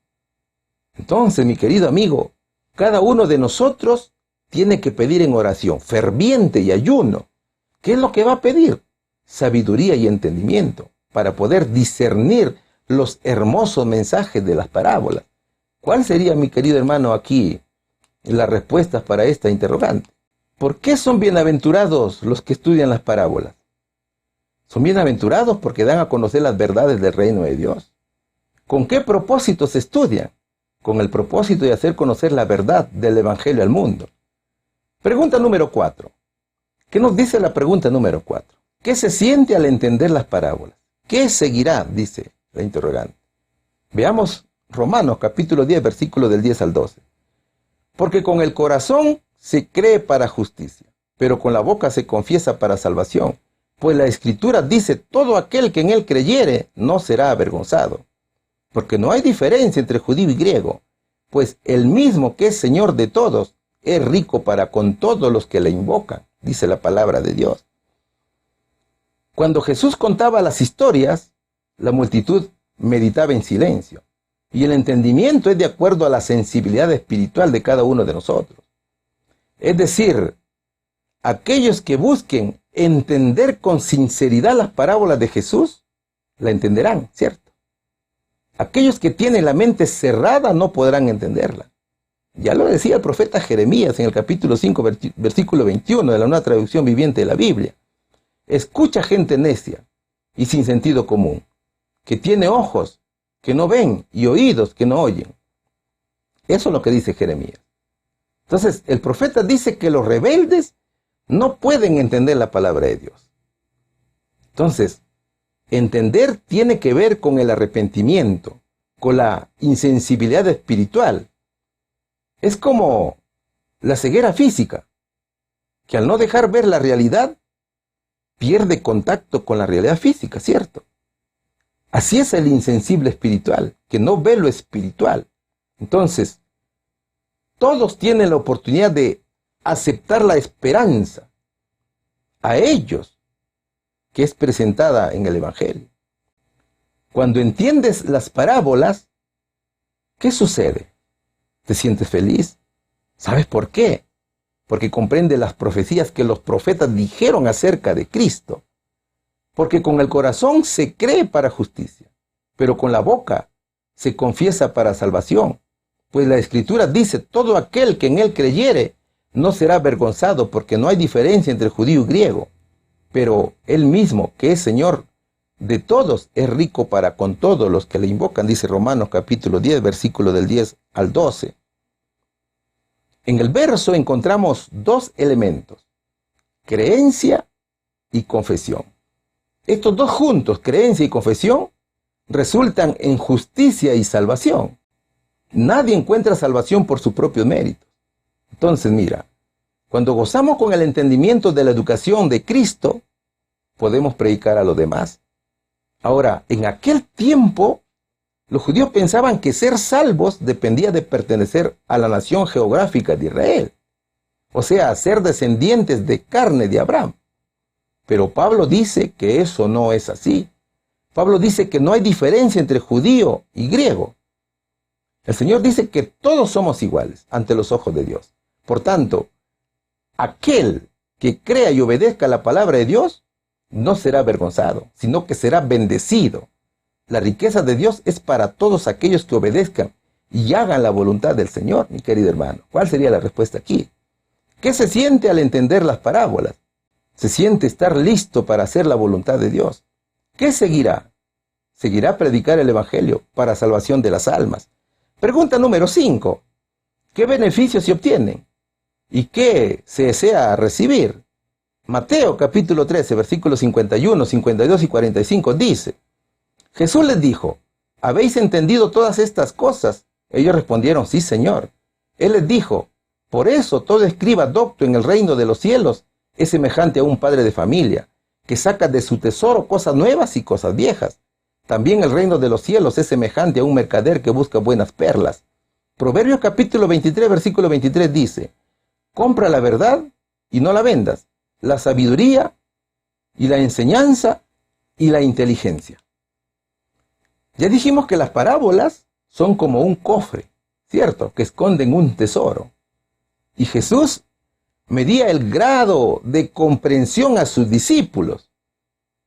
Entonces, mi querido amigo, cada uno de nosotros tiene que pedir en oración, ferviente y ayuno. ¿Qué es lo que va a pedir? Sabiduría y entendimiento para poder discernir los hermosos mensajes de las parábolas. ¿Cuál sería, mi querido hermano, aquí las respuestas para esta interrogante? ¿Por qué son bienaventurados los que estudian las parábolas? Son bienaventurados porque dan a conocer las verdades del reino de Dios. ¿Con qué propósito se estudian? Con el propósito de hacer conocer la verdad del Evangelio al mundo. Pregunta número 4. ¿Qué nos dice la pregunta número 4? ¿Qué se siente al entender las parábolas? ¿Qué seguirá? Dice la interrogante. Veamos Romanos capítulo 10, versículo del 10 al 12. Porque con el corazón se cree para justicia, pero con la boca se confiesa para salvación. Pues la Escritura dice, todo aquel que en él creyere no será avergonzado. porque no hay diferencia entre judío y griego, pues el mismo que es Señor de todos es rico para con todos los que le invocan, dice la palabra de Dios. Cuando Jesús contaba las historias, la multitud meditaba en silencio, y el entendimiento es de acuerdo a la sensibilidad espiritual de cada uno de nosotros. Es decir, aquellos que busquen entender con sinceridad las parábolas de Jesús, la entenderán, ¿cierto? Aquellos que tienen la mente cerrada no podrán entenderla. Ya lo decía el profeta Jeremías en el capítulo 5, versículo 21 de la Nueva Traducción Viviente de la Biblia. Escucha gente necia y sin sentido común, que tiene ojos que no ven y oídos que no oyen. Eso es lo que dice Jeremías. Entonces, el profeta dice que los rebeldes no pueden entender la palabra de Dios. Entonces, entender tiene que ver con el arrepentimiento, con la insensibilidad espiritual. Es como la ceguera física, que al no dejar ver la realidad, pierde contacto con la realidad física, ¿cierto? Así es el insensible espiritual, que no ve lo espiritual. Entonces, todos tienen la oportunidad de aceptar la esperanza a ellos que es presentada en el Evangelio. Cuando entiendes las parábolas, ¿qué sucede? ¿Te sientes feliz? ¿Sabes por qué? Porque comprende las profecías que los profetas dijeron acerca de Cristo. Porque con el corazón se cree para justicia, pero con la boca se confiesa para salvación. Pues la Escritura dice, todo aquel que en él creyere no será avergonzado, porque no hay diferencia entre judío y griego. Pero él mismo, que es Señor de todos, es rico para con todos los que le invocan, dice Romanos capítulo 10, versículo del 10 al 12. En el verso encontramos dos elementos, creencia y confesión. Estos dos juntos, creencia y confesión, resultan en justicia y salvación. Nadie encuentra salvación por su propio mérito. Entonces, mira, cuando gozamos con el entendimiento de la educación de Cristo, podemos predicar a los demás. Ahora, en aquel tiempo, los judíos pensaban que ser salvos dependía de pertenecer a la nación geográfica de Israel, o sea, ser descendientes de carne de Abraham. Pero Pablo dice que eso no es así. Pablo dice que no hay diferencia entre judío y griego. El Señor dice que todos somos iguales ante los ojos de Dios. Por tanto, aquel que crea y obedezca la palabra de Dios no será avergonzado, sino que será bendecido. La riqueza de Dios es para todos aquellos que obedezcan y hagan la voluntad del Señor, mi querido hermano. ¿Cuál sería la respuesta aquí? ¿Qué se siente al entender las parábolas? Se siente estar listo para hacer la voluntad de Dios. ¿Qué seguirá? Seguirá predicar el Evangelio para salvación de las almas. Pregunta número 5. ¿Qué beneficios se obtienen? ¿Y qué se desea recibir? Mateo capítulo 13, versículos 51, 52 y 45 dice, Jesús les dijo, ¿habéis entendido todas estas cosas? Ellos respondieron, sí, Señor. Él les dijo, por eso todo escriba docto en el reino de los cielos es semejante a un padre de familia, que saca de su tesoro cosas nuevas y cosas viejas. También el reino de los cielos es semejante a un mercader que busca buenas perlas. Proverbios capítulo 23, versículo 23 dice, compra la verdad y no la vendas, la sabiduría y la enseñanza y la inteligencia. Ya dijimos que las parábolas son como un cofre, ¿cierto? Que esconden un tesoro. Y Jesús medía el grado de comprensión a sus discípulos.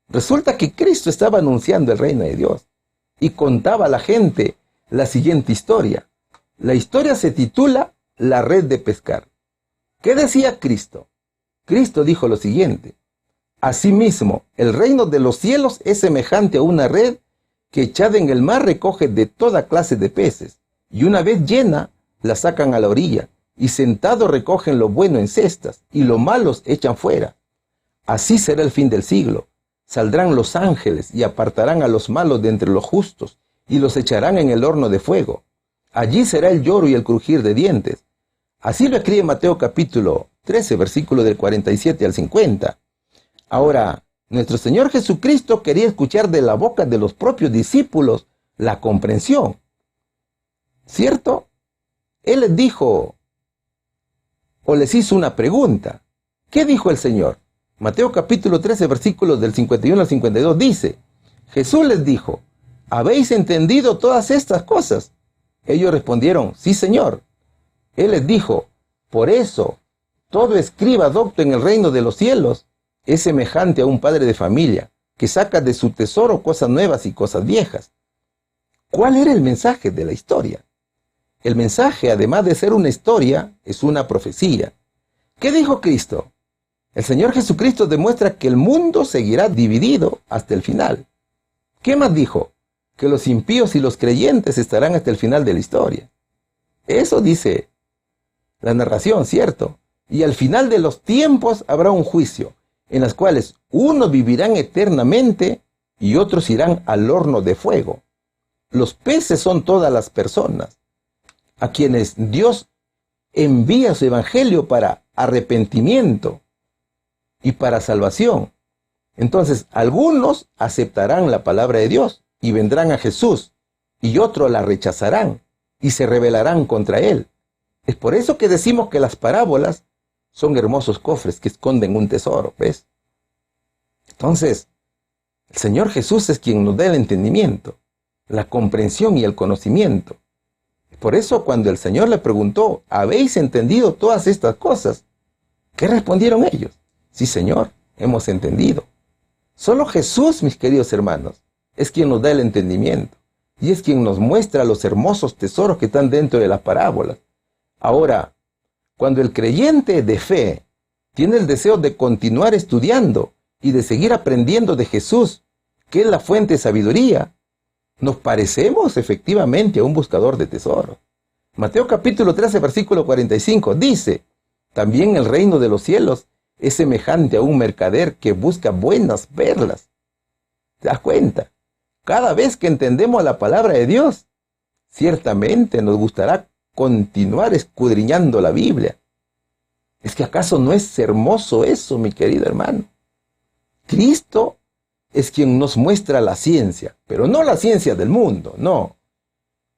Resulta que Cristo estaba anunciando el reino de Dios y contaba a la gente la siguiente historia. La historia se titula La red de pescar. ¿Qué decía Cristo? Cristo dijo lo siguiente: asimismo, el reino de los cielos es semejante a una red que echada en el mar recoge de toda clase de peces, y una vez llena, la sacan a la orilla, y sentados recogen lo bueno en cestas, y lo malos echan fuera. Así será el fin del siglo. Saldrán los ángeles y apartarán a los malos de entre los justos, y los echarán en el horno de fuego. Allí será el lloro y el crujir de dientes. Así lo escribe Mateo capítulo 13, versículo del 47 al 50. Ahora, nuestro Señor Jesucristo quería escuchar de la boca de los propios discípulos la comprensión. ¿Cierto? Él les dijo, o les hizo una pregunta. ¿Qué dijo el Señor? Mateo capítulo 13, versículos del 51 al 52 dice, Jesús les dijo, ¿habéis entendido todas estas cosas? Ellos respondieron, sí, Señor. Él les dijo, por eso, todo escriba docto en el reino de los cielos es semejante a un padre de familia que saca de su tesoro cosas nuevas y cosas viejas. ¿Cuál era el mensaje de la historia? El mensaje, además de ser una historia, es una profecía. ¿Qué dijo Cristo? El Señor Jesucristo demuestra que el mundo seguirá dividido hasta el final. ¿Qué más dijo? Que los impíos y los creyentes estarán hasta el final de la historia. Eso dice la narración, ¿cierto? Y al final de los tiempos habrá un juicio, en las cuales unos vivirán eternamente y otros irán al horno de fuego. Los peces son todas las personas a quienes Dios envía su evangelio para arrepentimiento y para salvación. Entonces, algunos aceptarán la palabra de Dios y vendrán a Jesús, y otros la rechazarán y se rebelarán contra él. Es por eso que decimos que las parábolas son hermosos cofres que esconden un tesoro, ¿ves? Entonces, el Señor Jesús es quien nos da el entendimiento, la comprensión y el conocimiento. Por eso, cuando el Señor le preguntó, ¿habéis entendido todas estas cosas? ¿Qué respondieron ellos? Sí, Señor, hemos entendido. Solo Jesús, mis queridos hermanos, es quien nos da el entendimiento y es quien nos muestra los hermosos tesoros que están dentro de las parábolas. Ahora, cuando el creyente de fe tiene el deseo de continuar estudiando y de seguir aprendiendo de Jesús, que es la fuente de sabiduría, nos parecemos efectivamente a un buscador de tesoros. Mateo capítulo 13, versículo 45 dice, también el reino de los cielos es semejante a un mercader que busca buenas perlas. ¿Te das cuenta? Cada vez que entendemos la palabra de Dios, ciertamente nos gustará continuar escudriñando la Biblia. ¿Es que acaso no es hermoso eso, mi querido hermano? Cristo es quien nos muestra la ciencia, pero no la ciencia del mundo, no.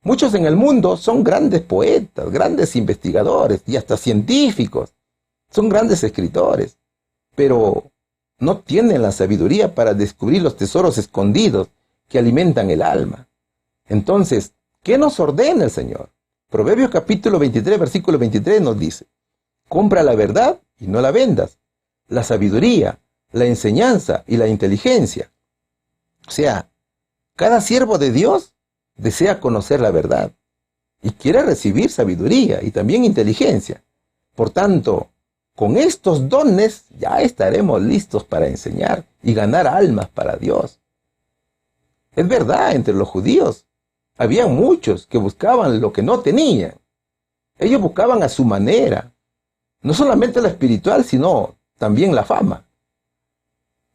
Muchos en el mundo son grandes poetas, grandes investigadores y hasta científicos. Son grandes escritores, pero no tienen la sabiduría para descubrir los tesoros escondidos que alimentan el alma. Entonces, ¿qué nos ordena el Señor? Proverbios capítulo 23, versículo 23 nos dice, compra la verdad y no la vendas, la sabiduría, la enseñanza y la inteligencia. O sea, cada siervo de Dios desea conocer la verdad y quiere recibir sabiduría y también inteligencia. Por tanto, con estos dones ya estaremos listos para enseñar y ganar almas para Dios. Es verdad, entre los judíos había muchos que buscaban lo que no tenían. Ellos buscaban a su manera, no solamente la espiritual, sino también la fama.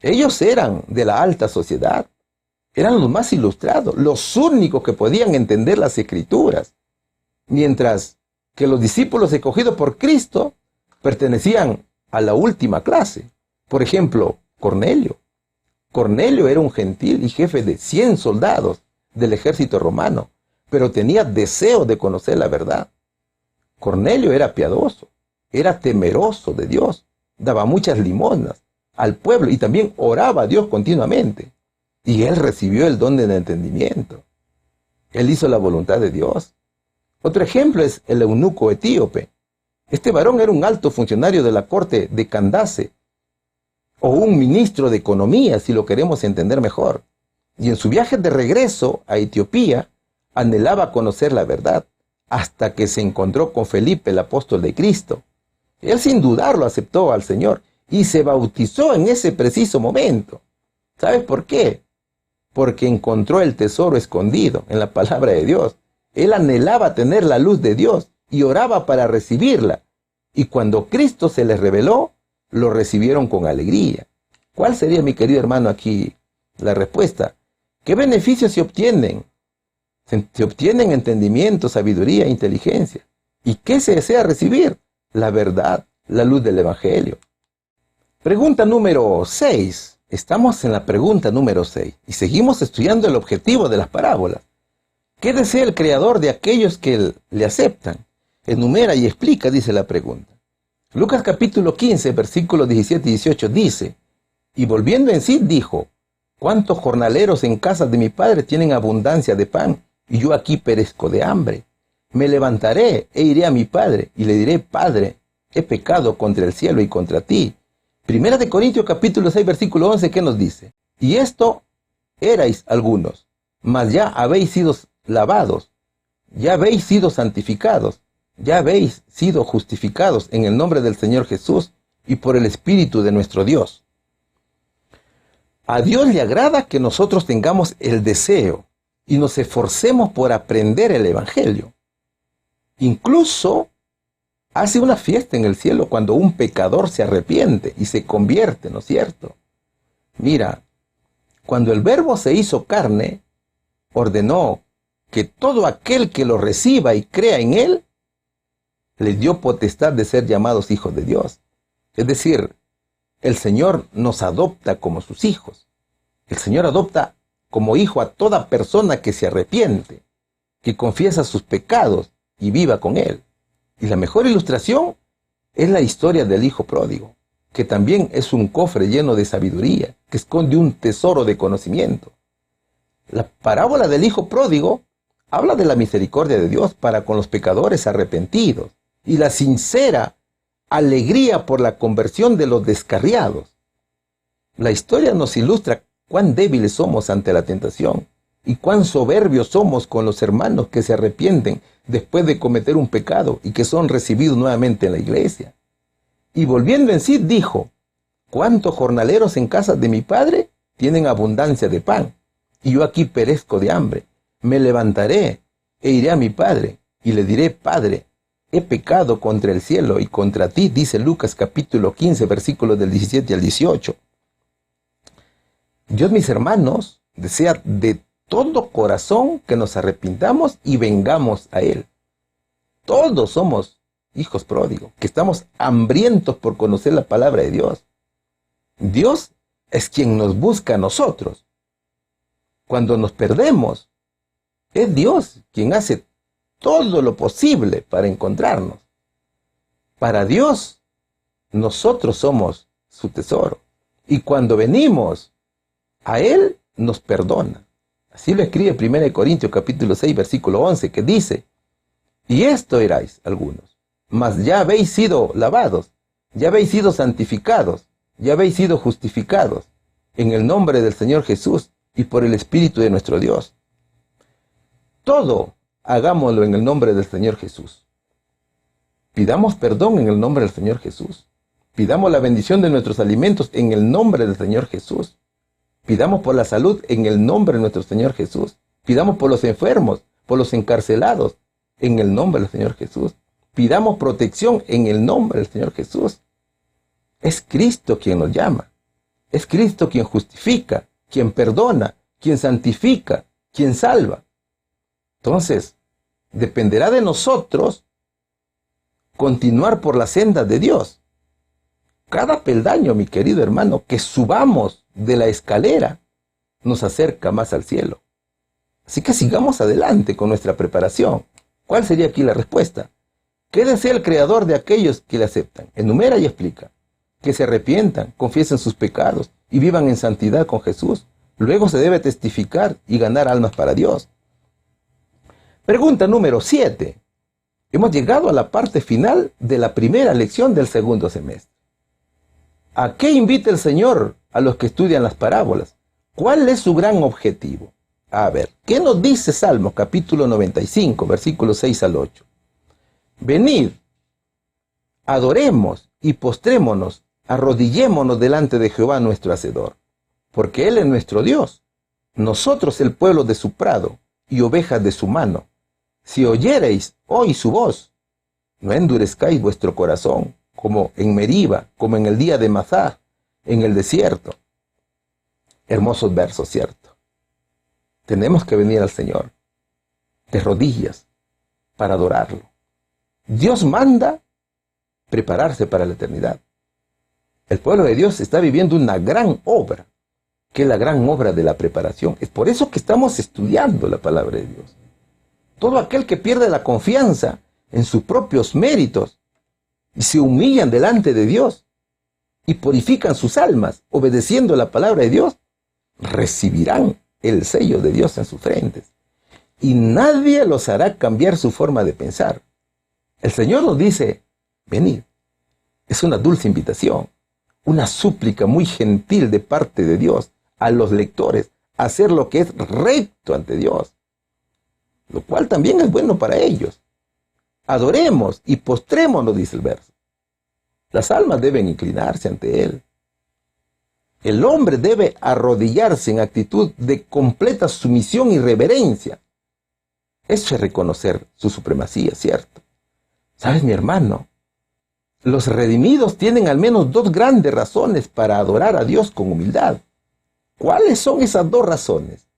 Ellos eran de la alta sociedad, eran los más ilustrados, los únicos que podían entender las escrituras, mientras que los discípulos escogidos por Cristo pertenecían a la última clase. Por ejemplo, Cornelio. Cornelio era un gentil y jefe de 100 soldados del ejército romano, pero tenía deseo de conocer la verdad. Cornelio era piadoso, era temeroso de Dios, daba muchas limosnas al pueblo y también oraba a Dios continuamente. Y él recibió el don del entendimiento. Él hizo la voluntad de Dios. Otro ejemplo es el eunuco etíope. Este varón era un alto funcionario de la corte de Candace, o un ministro de economía, si lo queremos entender mejor. Y en su viaje de regreso a Etiopía, anhelaba conocer la verdad, hasta que se encontró con Felipe, el apóstol de Cristo. Él sin dudarlo aceptó al Señor y se bautizó en ese preciso momento. ¿Sabes por qué? Porque encontró el tesoro escondido en la palabra de Dios. Él anhelaba tener la luz de Dios y oraba para recibirla. Y cuando Cristo se les reveló, lo recibieron con alegría. ¿Cuál sería, mi querido hermano, aquí la respuesta? ¿Qué beneficios se obtienen? Se obtienen entendimiento, sabiduría, inteligencia. ¿Y qué se desea recibir? La verdad, la luz del Evangelio. Pregunta número 6. Estamos en la pregunta número 6 y seguimos estudiando el objetivo de las parábolas. ¿Qué desea el Creador de aquellos que le aceptan? Enumera y explica, dice la pregunta. Lucas capítulo 15, versículos 17 y 18 dice, y volviendo en sí dijo, ¿cuántos jornaleros en casa de mi padre tienen abundancia de pan, y yo aquí perezco de hambre? Me levantaré e iré a mi padre, y le diré, Padre, he pecado contra el cielo y contra ti. Primera de Corintios capítulo 6, versículo 11, ¿qué nos dice? Y esto erais algunos, mas ya habéis sido lavados, ya habéis sido santificados, ya habéis sido justificados en el nombre del Señor Jesús y por el Espíritu de nuestro Dios. A Dios le agrada que nosotros tengamos el deseo y nos esforcemos por aprender el Evangelio. Incluso hace una fiesta en el cielo cuando un pecador se arrepiente y se convierte, ¿no es cierto? Mira, cuando el Verbo se hizo carne, ordenó que todo aquel que lo reciba y crea en él, le dio potestad de ser llamados hijos de Dios. Es decir, el Señor nos adopta como sus hijos. El Señor adopta como hijo a toda persona que se arrepiente, que confiesa sus pecados y viva con él. Y la mejor ilustración es la historia del hijo pródigo, que también es un cofre lleno de sabiduría, que esconde un tesoro de conocimiento. La parábola del hijo pródigo habla de la misericordia de Dios para con los pecadores arrepentidos y la sincera alegría por la conversión de los descarriados. La historia nos ilustra cuán débiles somos ante la tentación y cuán soberbios somos con los hermanos que se arrepienten después de cometer un pecado y que son recibidos nuevamente en la iglesia. Y volviendo en sí dijo, ¿cuántos jornaleros en casa de mi padre tienen abundancia de pan? Y yo aquí perezco de hambre. Me levantaré e iré a mi padre y le diré, Padre, he pecado contra el cielo y contra ti, dice Lucas capítulo 15, versículos del 17 al 18. Dios, mis hermanos, desea de todo corazón que nos arrepintamos y vengamos a Él. Todos somos hijos pródigos, que estamos hambrientos por conocer la palabra de Dios. Dios es quien nos busca a nosotros. Cuando nos perdemos, es Dios quien hace todo lo posible para encontrarnos. Para Dios, nosotros somos su tesoro. Y cuando venimos a Él, nos perdona. Así lo escribe 1 Corintios capítulo 6, versículo 11, que dice, y esto erais algunos, mas ya habéis sido lavados, ya habéis sido santificados, ya habéis sido justificados, en el nombre del Señor Jesús y por el Espíritu de nuestro Dios. Todo hagámoslo en el nombre del Señor Jesús. Pidamos perdón en el nombre del Señor Jesús. Pidamos la bendición de nuestros alimentos en el nombre del Señor Jesús. Pidamos por la salud en el nombre de nuestro Señor Jesús. Pidamos por los enfermos, por los encarcelados, en el nombre del Señor Jesús. Pidamos protección en el nombre del Señor Jesús. Es Cristo quien nos llama. Es Cristo quien justifica, quien perdona, quien santifica, quien salva. Entonces, dependerá de nosotros continuar por la senda de Dios. Cada peldaño, mi querido hermano, que subamos de la escalera, nos acerca más al cielo. Así que sigamos adelante con nuestra preparación. ¿Cuál sería aquí la respuesta? ¿Qué desea el Creador de aquellos que le aceptan? Enumera y explica. Que se arrepientan, confiesen sus pecados y vivan en santidad con Jesús. Luego se debe testificar y ganar almas para Dios. Pregunta número 7. Hemos llegado a la parte final de la primera lección del segundo semestre. ¿A qué invita el Señor a los que estudian las parábolas? ¿Cuál es su gran objetivo? A ver, ¿qué nos dice Salmos capítulo 95, versículos 6 al 8? Venid, adoremos y postrémonos, arrodillémonos delante de Jehová nuestro Hacedor, porque Él es nuestro Dios, nosotros el pueblo de su prado y ovejas de su mano. Si oyereis hoy su voz, no endurezcáis vuestro corazón, como en Meriba, como en el día de Masá, en el desierto. Hermosos versos, ¿cierto? Tenemos que venir al Señor de rodillas para adorarlo. Dios manda prepararse para la eternidad. El pueblo de Dios está viviendo una gran obra, que es la gran obra de la preparación. Es por eso que estamos estudiando la palabra de Dios. Todo aquel que pierde la confianza en sus propios méritos y se humillan delante de Dios y purifican sus almas obedeciendo la palabra de Dios, recibirán el sello de Dios en sus frentes. Y nadie los hará cambiar su forma de pensar. El Señor nos dice, venid. Es una dulce invitación, una súplica muy gentil de parte de Dios a los lectores a hacer lo que es recto ante Dios, lo cual también es bueno para ellos. Adoremos y postrémonos, dice el verso. Las almas deben inclinarse ante Él. El hombre debe arrodillarse en actitud de completa sumisión y reverencia. Eso es reconocer su supremacía, ¿cierto? ¿Sabes, mi hermano? Los redimidos tienen al menos dos grandes razones para adorar a Dios con humildad. ¿Cuáles son esas dos razones?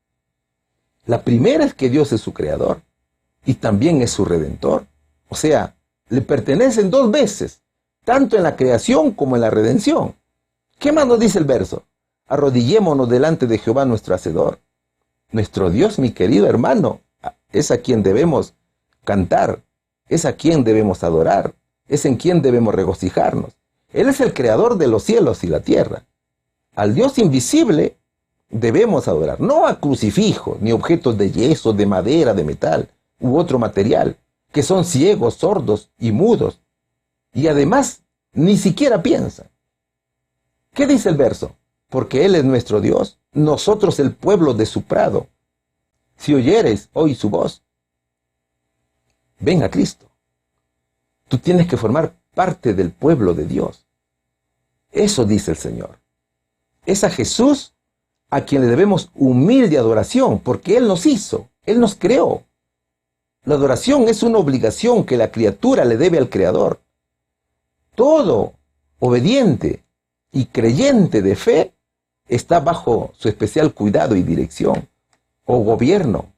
La primera es que Dios es su creador y también es su redentor. O sea, le pertenecen dos veces, tanto en la creación como en la redención. ¿Qué más nos dice el verso? Arrodillémonos delante de Jehová nuestro Hacedor. Nuestro Dios, mi querido hermano, es a quien debemos cantar, es a quien debemos adorar, es en quien debemos regocijarnos. Él es el creador de los cielos y la tierra. Al Dios invisible debemos adorar, no a crucifijos, ni objetos de yeso, de madera, de metal, u otro material, que son ciegos, sordos y mudos, y además ni siquiera piensan. ¿Qué dice el verso? Porque Él es nuestro Dios, nosotros el pueblo de su prado. Si oyeres hoy su voz, ven a Cristo. Tú tienes que formar parte del pueblo de Dios. Eso dice el Señor. Es a Jesús a quien le debemos humilde adoración, porque Él nos hizo, Él nos creó. La adoración es una obligación que la criatura le debe al Creador. Todo obediente y creyente de fe está bajo su especial cuidado y dirección, o gobierno.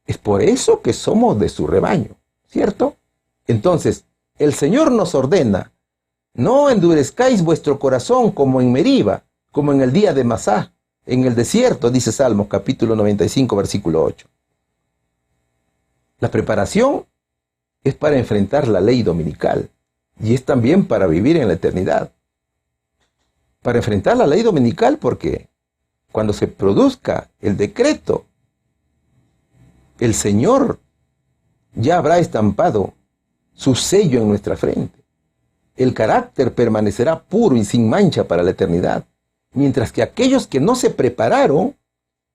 Es por eso que somos de su rebaño, ¿cierto? Entonces, el Señor nos ordena, no endurezcáis vuestro corazón como en Meriba, como en el día de Masá, en el desierto, dice Salmos capítulo 95, versículo 8. La preparación es para enfrentar la ley dominical y es también para vivir en la eternidad. Para enfrentar la ley dominical porque cuando se produzca el decreto, el Señor ya habrá estampado su sello en nuestra frente. El carácter permanecerá puro y sin mancha para la eternidad, mientras que aquellos que no se prepararon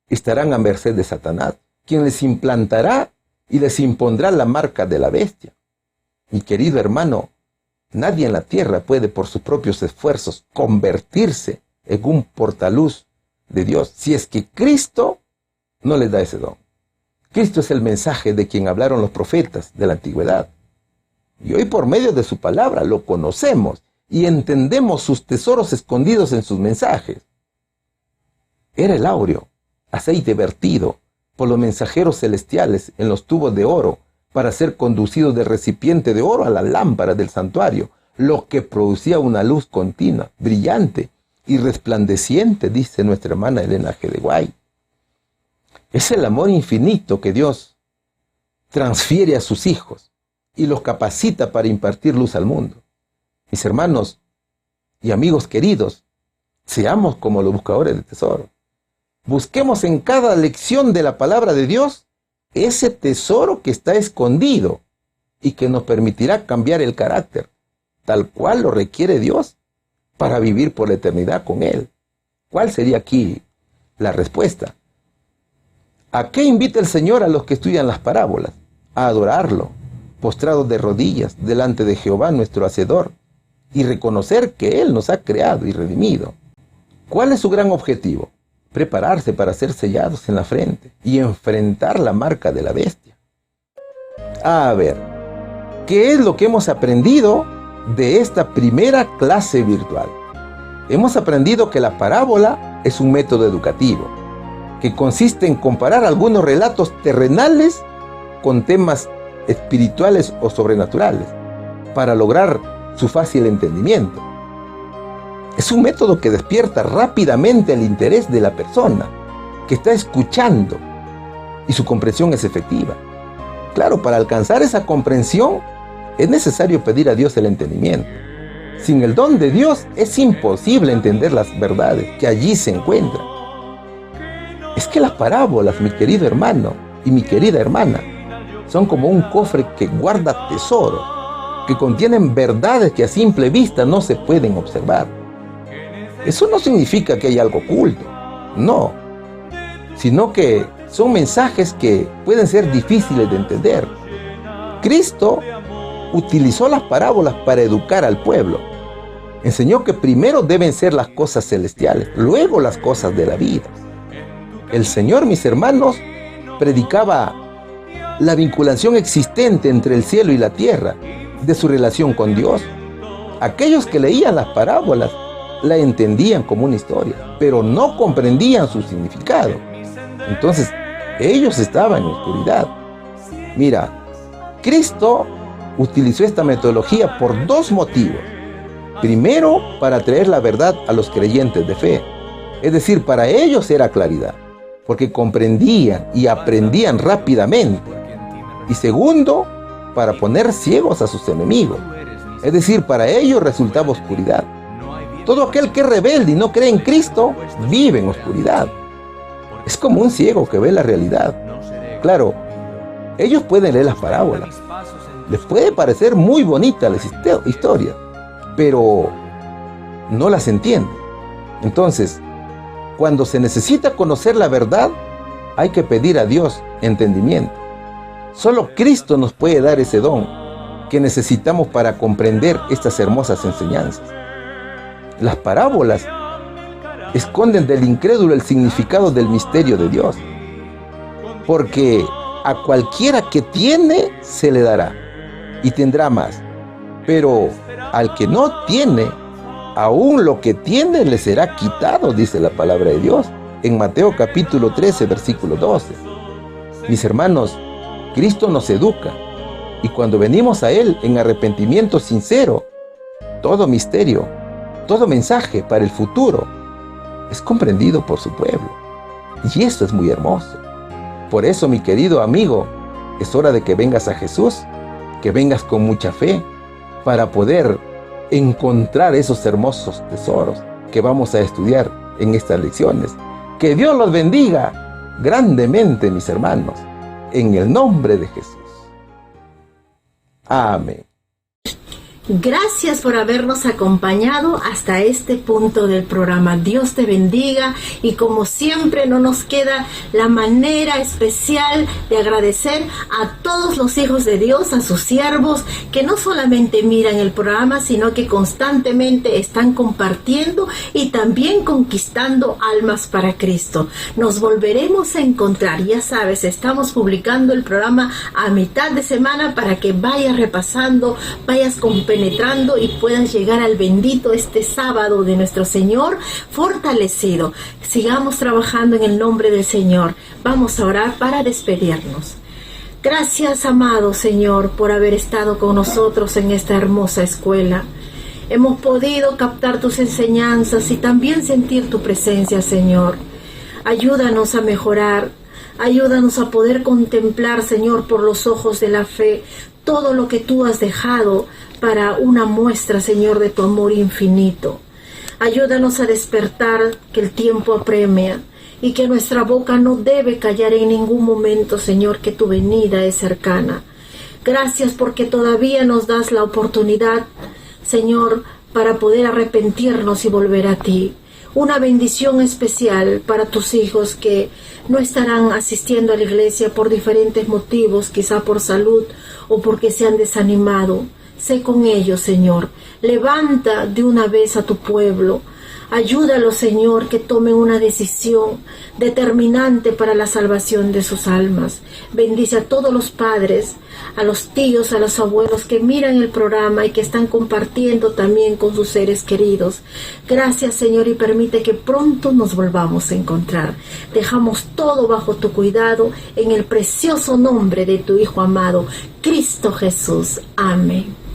estarán a merced de Satanás, quien les implantará y les impondrá la marca de la bestia. Mi querido hermano, nadie en la tierra puede por sus propios esfuerzos convertirse en un portaluz de Dios, si es que Cristo no les da ese don. Cristo es el mensaje de quien hablaron los profetas de la antigüedad. Y hoy por medio de su palabra lo conocemos y entendemos sus tesoros escondidos en sus mensajes. Era el áureo, aceite vertido por los mensajeros celestiales en los tubos de oro para ser conducido del recipiente de oro a la lámpara del santuario, lo que producía una luz continua, brillante y resplandeciente, dice nuestra hermana Elena G. de White. Es el amor infinito que Dios transfiere a sus hijos y los capacita para impartir luz al mundo. Mis hermanos y amigos queridos, seamos como los buscadores de tesoro. Busquemos en cada lección de la palabra de Dios ese tesoro que está escondido y que nos permitirá cambiar el carácter, tal cual lo requiere Dios para vivir por la eternidad con Él. ¿Cuál sería aquí la respuesta? ¿A qué invita el Señor a los que estudian las parábolas? A adorarlo, postrados de rodillas delante de Jehová nuestro Hacedor, y reconocer que Él nos ha creado y redimido. ¿Cuál es su gran objetivo? Prepararse para ser sellados en la frente y enfrentar la marca de la bestia. A ver, ¿qué es lo que hemos aprendido de esta primera clase virtual? Hemos aprendido que la parábola es un método educativo, que consiste en comparar algunos relatos terrenales con temas espirituales o sobrenaturales, para lograr su fácil entendimiento. Es un método que despierta rápidamente el interés de la persona que está escuchando y su comprensión es efectiva. Claro, para alcanzar esa comprensión es necesario pedir a Dios el entendimiento. Sin el don de Dios es imposible entender las verdades que allí se encuentran. Es que las parábolas, mi querido hermano y mi querida hermana, son como un cofre que guarda tesoros, que contienen verdades que a simple vista no se pueden observar. Eso no significa que haya algo oculto, no, sino que son mensajes que pueden ser difíciles de entender. Cristo utilizó las parábolas para educar al pueblo. Enseñó que primero deben ser las cosas celestiales, luego las cosas de la vida. El Señor, mis hermanos, predicaba la vinculación existente entre el cielo y la tierra, de su relación con Dios. Aquellos que leían las parábolas la entendían como una historia, pero no comprendían su significado. Entonces, ellos estaban en oscuridad. Mira, Cristo utilizó esta metodología por dos motivos. Primero, para traer la verdad a los creyentes de fe. Es decir, para ellos era claridad, porque comprendían y aprendían rápidamente. Y segundo, para poner ciegos a sus enemigos. Es decir, para ellos resultaba oscuridad. Todo aquel que es rebelde y no cree en Cristo, vive en oscuridad. Es como un ciego que ve la realidad. Claro, ellos pueden leer las parábolas. Les puede parecer muy bonitas las historias, pero no las entienden. Entonces, cuando se necesita conocer la verdad, hay que pedir a Dios entendimiento. Solo Cristo nos puede dar ese don que necesitamos para comprender estas hermosas enseñanzas. Las parábolas esconden del incrédulo el significado del misterio de Dios, porque a cualquiera que tiene se le dará y tendrá más, pero al que no tiene, aún lo que tiene le será quitado, dice la palabra de Dios en Mateo capítulo 13, versículo 12. Mis hermanos, Cristo nos educa, y cuando venimos a Él en arrepentimiento sincero, todo misterio, todo mensaje para el futuro es comprendido por su pueblo. Y eso es muy hermoso. Por eso, mi querido amigo, es hora de que vengas a Jesús, que vengas con mucha fe, para poder encontrar esos hermosos tesoros que vamos a estudiar en estas lecciones. Que Dios los bendiga grandemente, mis hermanos, en el nombre de Jesús. Amén. Gracias por habernos acompañado hasta este punto del programa. Dios te bendiga, y como siempre no nos queda la manera especial de agradecer a todos los hijos de Dios, a sus siervos, que no solamente miran el programa, sino que constantemente están compartiendo y también conquistando almas para Cristo. Nos volveremos a encontrar, ya sabes, estamos publicando el programa a mitad de semana para que vayas repasando, vayas penetrando y puedas llegar al bendito este sábado de nuestro Señor fortalecido. Sigamos trabajando en el nombre del Señor. Vamos a orar para despedirnos. Gracias, amado Señor, por haber estado con nosotros en esta hermosa escuela. Hemos podido captar tus enseñanzas y también sentir tu presencia, Señor. Ayúdanos a mejorar. Ayúdanos a poder contemplar, Señor, por los ojos de la fe, todo lo que tú has dejado para una muestra, Señor, de tu amor infinito. Ayúdanos a despertar, que el tiempo apremia y que nuestra boca no debe callar en ningún momento, Señor, que tu venida es cercana. Gracias porque todavía nos das la oportunidad, Señor, para poder arrepentirnos y volver a ti. Una bendición especial para tus hijos que no estarán asistiendo a la iglesia por diferentes motivos, quizá por salud o porque se han desanimado. Sé con ellos, Señor. Levanta de una vez a tu pueblo. Ayúdalos, Señor, que tomen una decisión determinante para la salvación de sus almas. Bendice a todos los padres, a los tíos, a los abuelos que miran el programa y que están compartiendo también con sus seres queridos. Gracias, Señor, y permite que pronto nos volvamos a encontrar. Dejamos todo bajo tu cuidado en el precioso nombre de tu Hijo amado, Cristo Jesús. Amén.